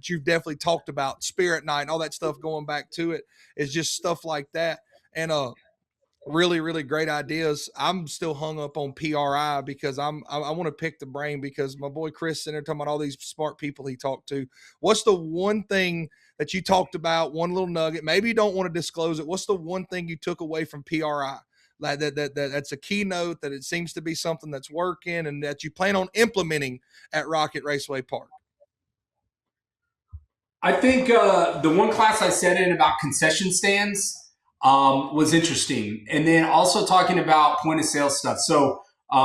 you've definitely talked about. Spirit Night and all that stuff going back to it is just stuff like that. And really, really great ideas. I'm still hung up on PRI because I want to pick the brain because my boy Chris sitting there talking about all these smart people he talked to. What's the one thing that you talked about, one little nugget? Maybe you don't want to disclose it. What's the one thing you took away from PRI? Like that's a keynote, that it seems to be something that's working and that you plan on implementing at Rocket Raceway Park? I think the one class I sat in about concession stands was interesting. And then also talking about point of sale stuff. So a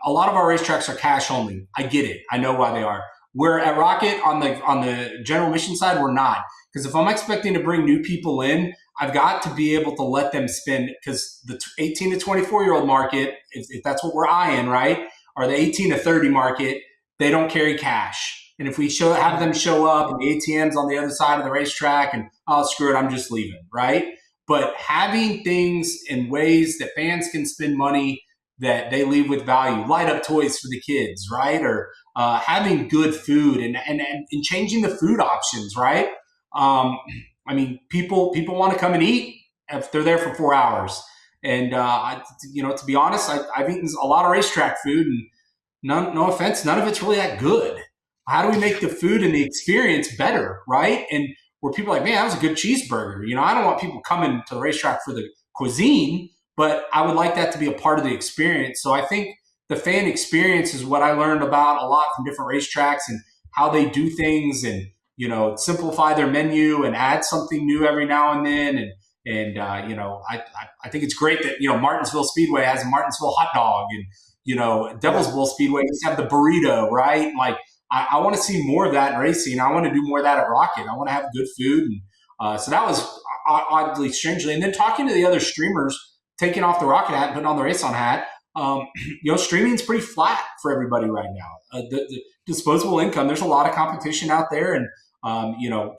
lot of our racetracks are cash only. I get it. I know why they are. We're at Rocket on the general mission side, we're not. Because if I'm expecting to bring new people in, I've got to be able to let them spend, because the 18 to 24-year-old market, if that's what we're eyeing, right, or the 18 to 30 market, they don't carry cash. And if we have them show up and the ATM's on the other side of the racetrack and, oh, screw it, I'm just leaving, right? But having things in ways that fans can spend money that they leave with value. Light up toys for the kids, right? Or having good food and changing the food options, right? I mean, people want to come and eat if they're there for 4 hours. And, to be honest, I've eaten a lot of racetrack food, and no offense, none of it's really that good. How do we make the food and the experience better, right? And where people are like, man, that was a good cheeseburger. I don't want people coming to the racetrack for the cuisine, but I would like that to be a part of the experience. So I think the fan experience is what I learned about a lot from different racetracks and how they do things, and simplify their menu and add something new every now and then. And I think it's great that Martinsville Speedway has a Martinsville hot dog, and Devil's Bowl Speedway just have the burrito, right? Like I want to see more of that in racing. I want to do more of that at Rocket. I want to have good food, and so that was oddly, strangely. And then talking to the other streamers, taking off the Rocket hat and putting on the RaceON hat. Streaming is pretty flat for everybody right now. The disposable income, there's a lot of competition out there, and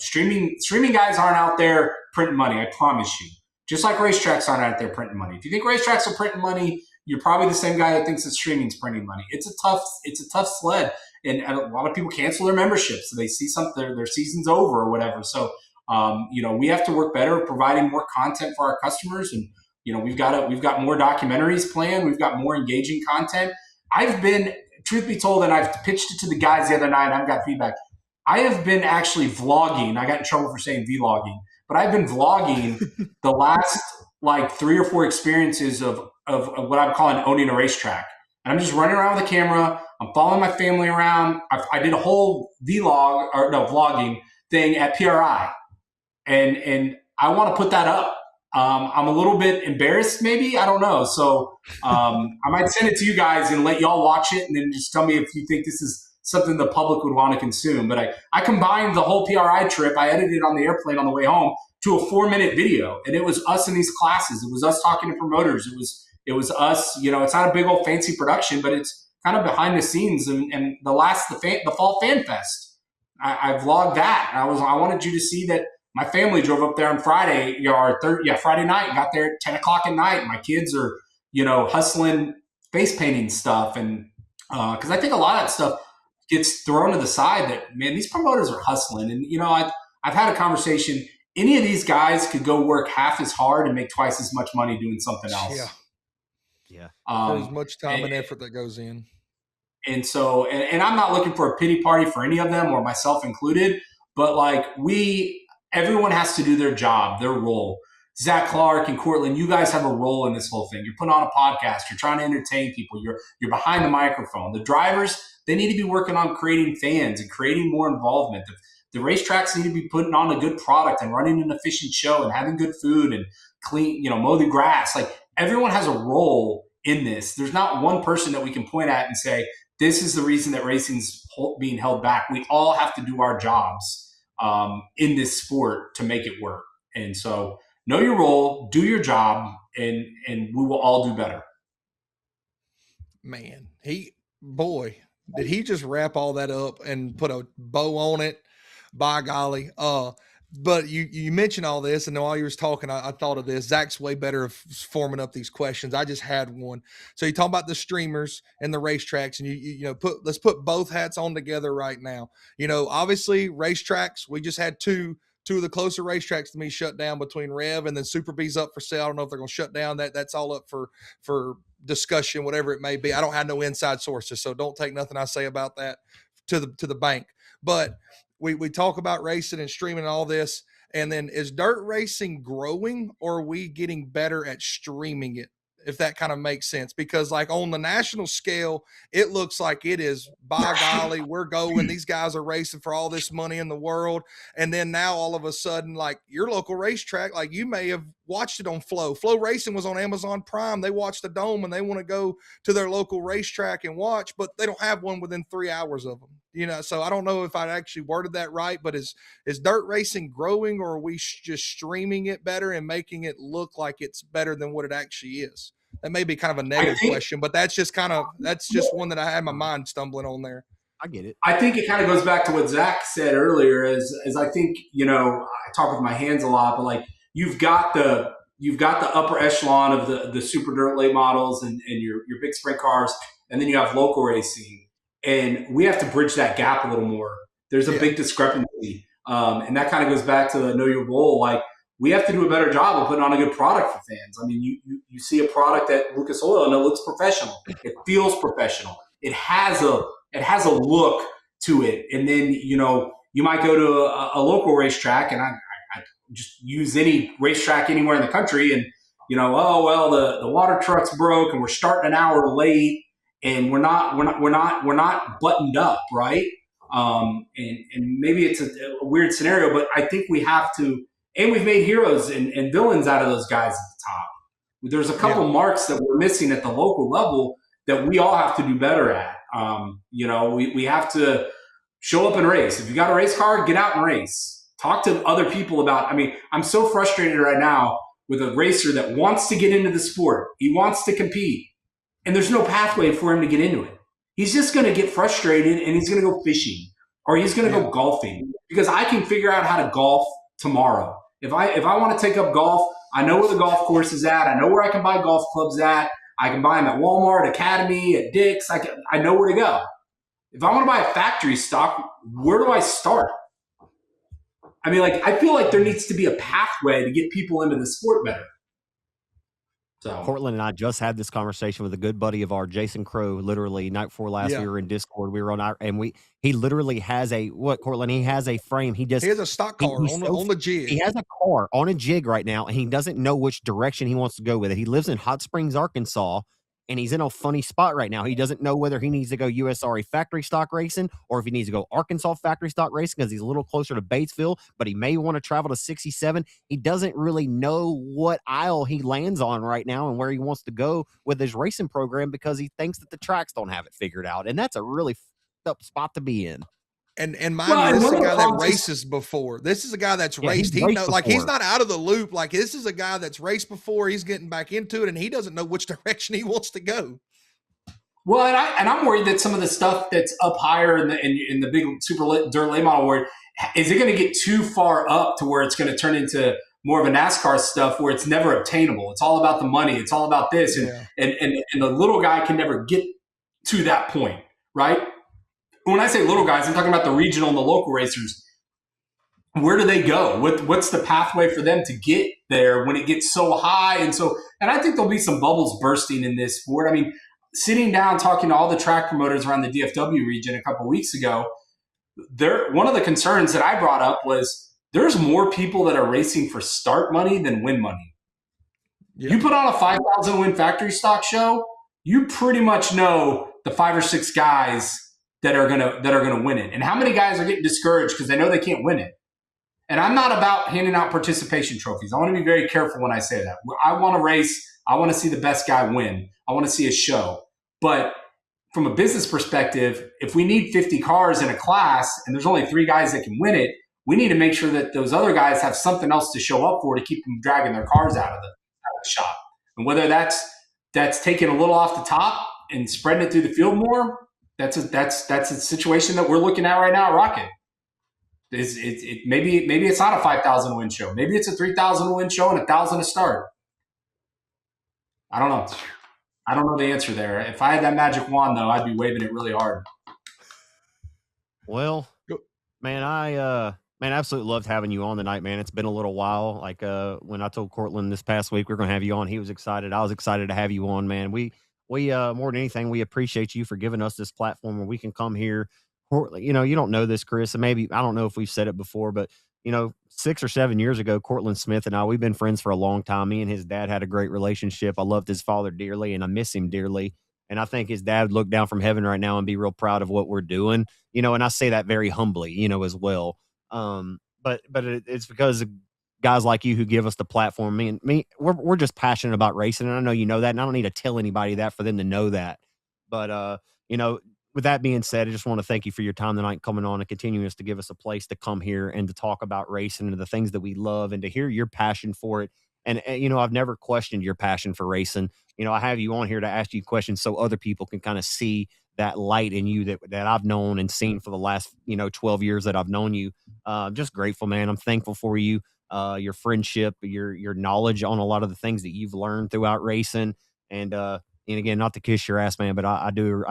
streaming guys aren't out there printing money. I promise you. Just like racetracks aren't out there printing money. If you think racetracks are printing money, you're probably the same guy that thinks that streaming's printing money. It's a tough sled, and a lot of people cancel their memberships, so they see their season's over or whatever. So we have to work better providing more content for our customers, and we've got more documentaries planned. We've got more engaging content. I've been, truth be told, and I've pitched it to the guys the other night, I've got feedback. I have been actually vlogging. I got in trouble for saying vlogging, but I've been vlogging the last 3 or 4 experiences of what I'm calling owning a racetrack. And I'm just running around with a camera. I'm following my family around. I did a whole vlogging thing at PRI, and I want to put that up. I'm a little bit embarrassed, maybe. I don't know. So I might send it to you guys and let y'all watch it, and then just tell me if you think this is something the public would want to consume. But I combined the whole PRI trip. I edited it on the airplane on the way home to a 4-minute video, and it was us in these classes. It was us talking to promoters. It was us. It's not a big old fancy production, but it's kind of behind the scenes. And the fall fan fest, I vlogged that. I wanted you to see that. My family drove up there on Friday, Friday night, got there at 10 o'clock at night. My kids are, hustling face painting stuff. And because I think a lot of that stuff gets thrown to the side that, man, these promoters are hustling. And, I've had a conversation. Any of these guys could go work half as hard and make twice as much money doing something else. Yeah. There's much time and effort that goes in. And so, and I'm not looking for a pity party for any of them, or myself included, but everyone has to do their job, their role. Zach Clark and Cortland, you guys have a role in this whole thing. You're putting on a podcast. You're trying to entertain people. You're behind the microphone. The drivers, they need to be working on creating fans and creating more involvement. The racetracks need to be putting on a good product and running an efficient show and having good food and clean, mow the grass. Everyone has a role in this. There's not one person that we can point at and say, this is the reason that racing's being held back. We all have to do our jobs in this sport to make it work. And so know your role, do your job, and we will all do better. Man, did he just wrap all that up and put a bow on it? By golly. But you mentioned all this, and while you was talking, I thought of this. Zach's way better at forming up these questions. I just had one. So you talk about the streamers and the racetracks, and let's put both hats on together right now. Obviously racetracks, we just had two of the closer racetracks to me shut down between Rev and then Super B's up for sale. I don't know if they're going to shut down. That's all up for discussion, whatever it may be. I don't have no inside sources, so don't take nothing I say about that to the bank. But we talk about racing and streaming and all this, and then is dirt racing growing, or are we getting better at streaming it? If that kind of makes sense, because on the national scale, it looks like it is, by golly, we're going, these guys are racing for all this money in the world. And then now all of a sudden, your local racetrack, you may have watched it on Flow Racing was on Amazon Prime. They watched the Dome and they want to go to their local racetrack and watch, but they don't have one within 3 hours of them. So I don't know if I actually worded that right, but is dirt racing growing, or are we just streaming it better and making it look like it's better than what it actually is? That may be kind of a negative question, but that's just one that I had my mind stumbling on there. I get it. I think it kind of goes back to what Zach said earlier, as I think, I talk with my hands a lot, but you've got the you've got the upper echelon of the super dirt late models and your big sprint cars, and then you have local racing, and we have to bridge that gap a little more. There's a big discrepancy, and that kind of goes back to the know your role. Like, we have to do a better job of putting on a good product for fans. I mean, you see a product at Lucas Oil and it looks professional. It feels professional. It has a look to it. And then, you might go to a local racetrack, and I just use any racetrack anywhere in the country, and oh well, the water truck's broke and we're starting an hour late, and we're not buttoned up, right? And maybe it's a weird scenario, but I think we have to. And we've made heroes and villains out of those guys at the top. There's a couple marks that we're missing at the local level that we all have to do better at. We have to show up and race. If you got a race car, get out and race. Talk to other people about. I mean, I'm so frustrated right now with a racer that wants to get into the sport. He wants to compete, and there's no pathway for him to get into it. He's just going to get frustrated, and he's going to go fishing, or he's going to go golfing, because I can figure out how to golf tomorrow. If I want to take up golf, I know where the golf course is at. I know where I can buy golf clubs at. I can buy them at Walmart, Academy, at Dick's. I know where to go. If I want to buy a factory stock, where do I start? I mean, I feel like there needs to be a pathway to get people into the sport better. So Cortland and I just had this conversation with a good buddy of ours, Jason Crow. Literally night before last, we were in Discord. We were on our, and he literally has Cortland? He has a frame. He has a stock car on the jig. He has a car on a jig right now, and he doesn't know which direction he wants to go with it. He lives in Hot Springs, Arkansas, and he's in a funny spot right now. He doesn't know whether he needs to go USRA factory stock racing or if he needs to go Arkansas factory stock racing because he's a little closer to Batesville, but he may want to travel to 67. He doesn't really know what aisle he lands on right now and where he wants to go with his racing program because he thinks that the tracks don't have it figured out. And that's a really up spot to be in. And mind you, this is a guy that races before. This is a guy that's raced. He knows, he's not out of the loop. Like, this is a guy that's raced before. He's getting back into it, and he doesn't know which direction he wants to go. Well, and I'm worried that some of the stuff that's up higher in the big super dirt late model world, is it going to get too far up to where it's going to turn into more of a NASCAR stuff where it's never obtainable? It's all about the money. It's all about this, and the little guy can never get to that point, right? When I say little guys, I'm talking about the regional and the local racers. Where do they go? What's the pathway for them to get there when it gets so high? And I think there'll be some bubbles bursting in this sport. I mean, sitting down talking to all the track promoters around the DFW region a couple of weeks ago, one of the concerns that I brought up was there's more people that are racing for start money than win money. Yeah. You put on a 5,000 win factory stock show, you pretty much know the 5 or 6 guys that are gonna win it. And how many guys are getting discouraged because they know they can't win it? And I'm not about handing out participation trophies. I want to be very careful when I say that. I want to race. I want to see the best guy win. I want to see a show. But from a business perspective, if we need 50 cars in a class and there's only 3 guys that can win it, we need to make sure that those other guys have something else to show up for to keep them dragging their cars out of the shop. And whether that's taking a little off the top and spreading it through the field more, that's a situation that we're looking at right now at Rocket. Maybe it's not a 5,000 win show. Maybe it's a 3,000 win show and 1,000 to start. I don't know. I don't know the answer there. If I had that magic wand, though, I'd be waving it really hard. Well, man, I absolutely loved having you on tonight, man. It's been a little while. Like when I told Cortland this past week we're going to have you on, he was excited. I was excited to have you on, man. We more than anything, we appreciate you for giving us this platform where we can come here. You don't know this, Chris, and maybe, I don't know if we've said it before, but 6 or 7 years ago, Cortland Smith and I, we've been friends for a long time. Me and his dad had a great relationship. I loved his father dearly, and I miss him dearly. And I think his dad would look down from heaven right now and be real proud of what we're doing, and I say that very humbly, as well. But it's because of guys like you who give us the platform. We're just passionate about racing, and I know you know that, and I don't need to tell anybody that for them to know that. But with that being said, I just want to thank you for your time tonight, coming on and continuing to give us a place to come here and to talk about racing and the things that we love and to hear your passion for it. And I've never questioned your passion for racing. I have you on here to ask you questions so other people can kind of see that light in you that I've known and seen for the last 12 years that I've known you. Just grateful, man. I'm thankful for you. your friendship, your knowledge on a lot of the things that you've learned throughout racing. And again, not to kiss your ass, man, but I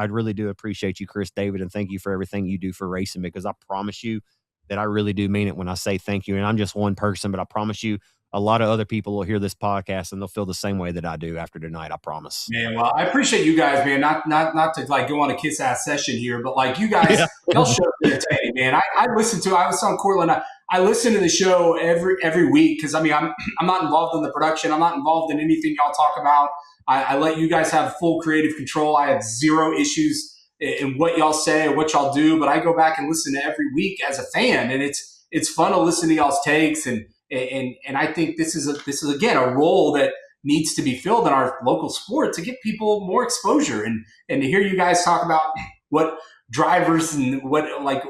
really do appreciate you, Chris David, and thank you for everything you do for racing, because I promise you that I really do mean it when I say thank you. And I'm just one person, but I promise you a lot of other people will hear this podcast and they'll feel the same way that I do after tonight. I promise. Man, well, I appreciate you guys, man. Not to like go on a kiss ass session here, but like you guys, y'all show up entertaining, man. I was on Cortland. I listen to the show every week because I mean I'm not involved in the production. I'm not involved in anything y'all talk about. I let you guys have full creative control. I have zero issues in what y'all say or what y'all do, but I go back and listen to every week as a fan, and it's fun to listen to y'all's takes, and I think this is again a role that needs to be filled in our local sport to get people more exposure, and to hear you guys talk about what drivers and what, like,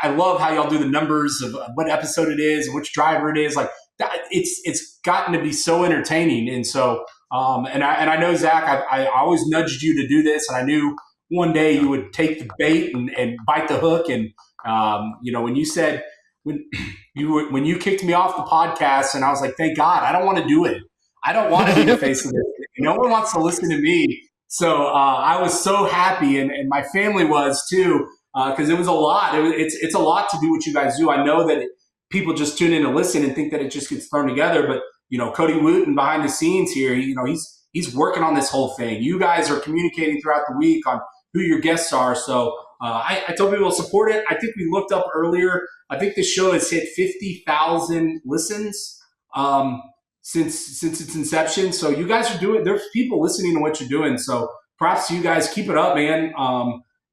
I love how y'all do the numbers of what episode it is and which driver it is. Like it's gotten to be so entertaining, and so. And I know, Zach, I always nudged you to do this, and I knew one day you would take the bait and bite the hook. And when you said when you kicked me off the podcast, and I was like, thank God, I don't want to do it. I don't want to be the face of this. No one wants to listen to me. So I was so happy, and my family was too, because it was a lot. It's a lot to do what you guys do. I know that people just tune in to listen and think that it just gets thrown together, but Cody Wooten behind the scenes here, he's working on this whole thing. You guys are communicating throughout the week on who your guests are. So I told people to support it. I think we looked up earlier. I think the show has hit 50,000 listens since its inception. So you guys are doing. There's people listening to what you're doing. So props to you guys. Keep it up, man.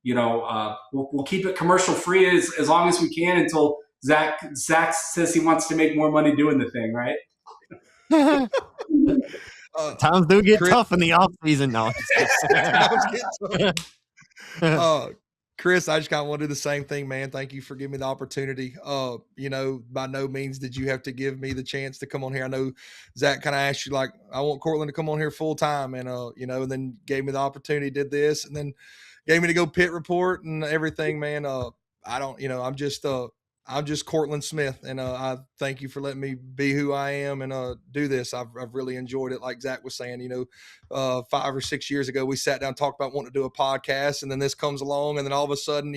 We'll keep it commercial free as long as we can until Zach says he wants to make more money doing the thing, right? Times do get tough in the off season. No, Chris, I just kind of want to do the same thing, man. Thank you for giving me the opportunity. By no means did you have to give me the chance to come on here. I know Zach kind of asked you, like, I want Cortland to come on here full time, and and then gave me the opportunity, did this, and then gave me to go pit report and everything, man. I'm just Cortland Smith, and I thank you for letting me be who I am and do this. I've really enjoyed it. Like Zach was saying, 5 or 6 years ago, we sat down and talked about wanting to do a podcast, and then this comes along, and then all of a sudden,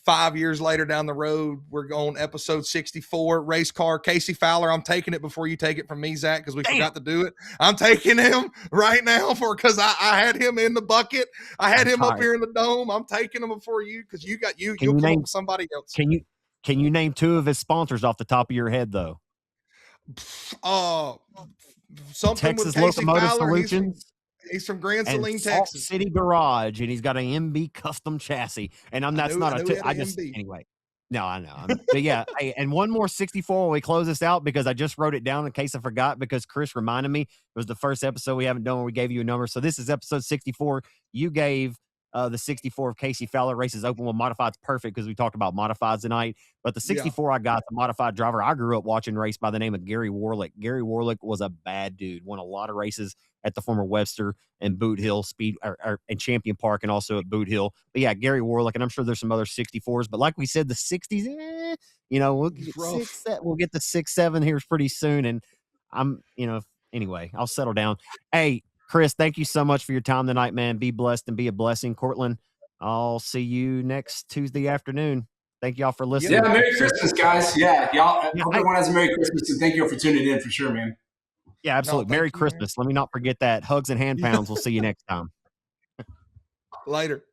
5 years later down the road, we're on episode 64, race car, Casey Fowler. I'm taking it before you take it from me, Zach, because we forgot to do it. I'm taking him right now because I had him in the bucket. I had him up here in the dome. I'm taking him before you because you'll come up with somebody else. Can you name 2 of his sponsors off the top of your head, though? Something Texas with Casey Locomotive Fowler. Solutions. He's from Grand Saline, Salt Texas. City Garage, and he's got an MB custom chassis. And anyway. No, I know. But yeah, hey, and one more 64 when we close this out, because I just wrote it down in case I forgot, because Chris reminded me. It was the first episode we haven't done where we gave you a number. So this is episode 64. You gave the 64 of Casey Fowler Races Open. Well, modified's perfect because we talked about modifieds tonight. But the 64 I got, the modified driver, I grew up watching race by the name of Gary Warlick. Gary Warlick was a bad dude. Won a lot of races at the former Webster and Boot Hill Speed and Champion Park, and also at Boot Hill. But yeah, Gary Warlick, and I'm sure there's some other 64s. But like we said, the 60s, we'll get the 6-7 here pretty soon. And anyway, I'll settle down. Hey, Chris, thank you so much for your time tonight, man. Be blessed and be a blessing. Cortland, I'll see you next Tuesday afternoon. Thank y'all for listening. Yeah, Merry Christmas, guys. Yeah, y'all. Hope everyone has a Merry Christmas, and thank you all for tuning in for sure, man. Yeah, absolutely. Merry Christmas. Man. Let me not forget that. Hugs and hand pounds. We'll see you next time. Later.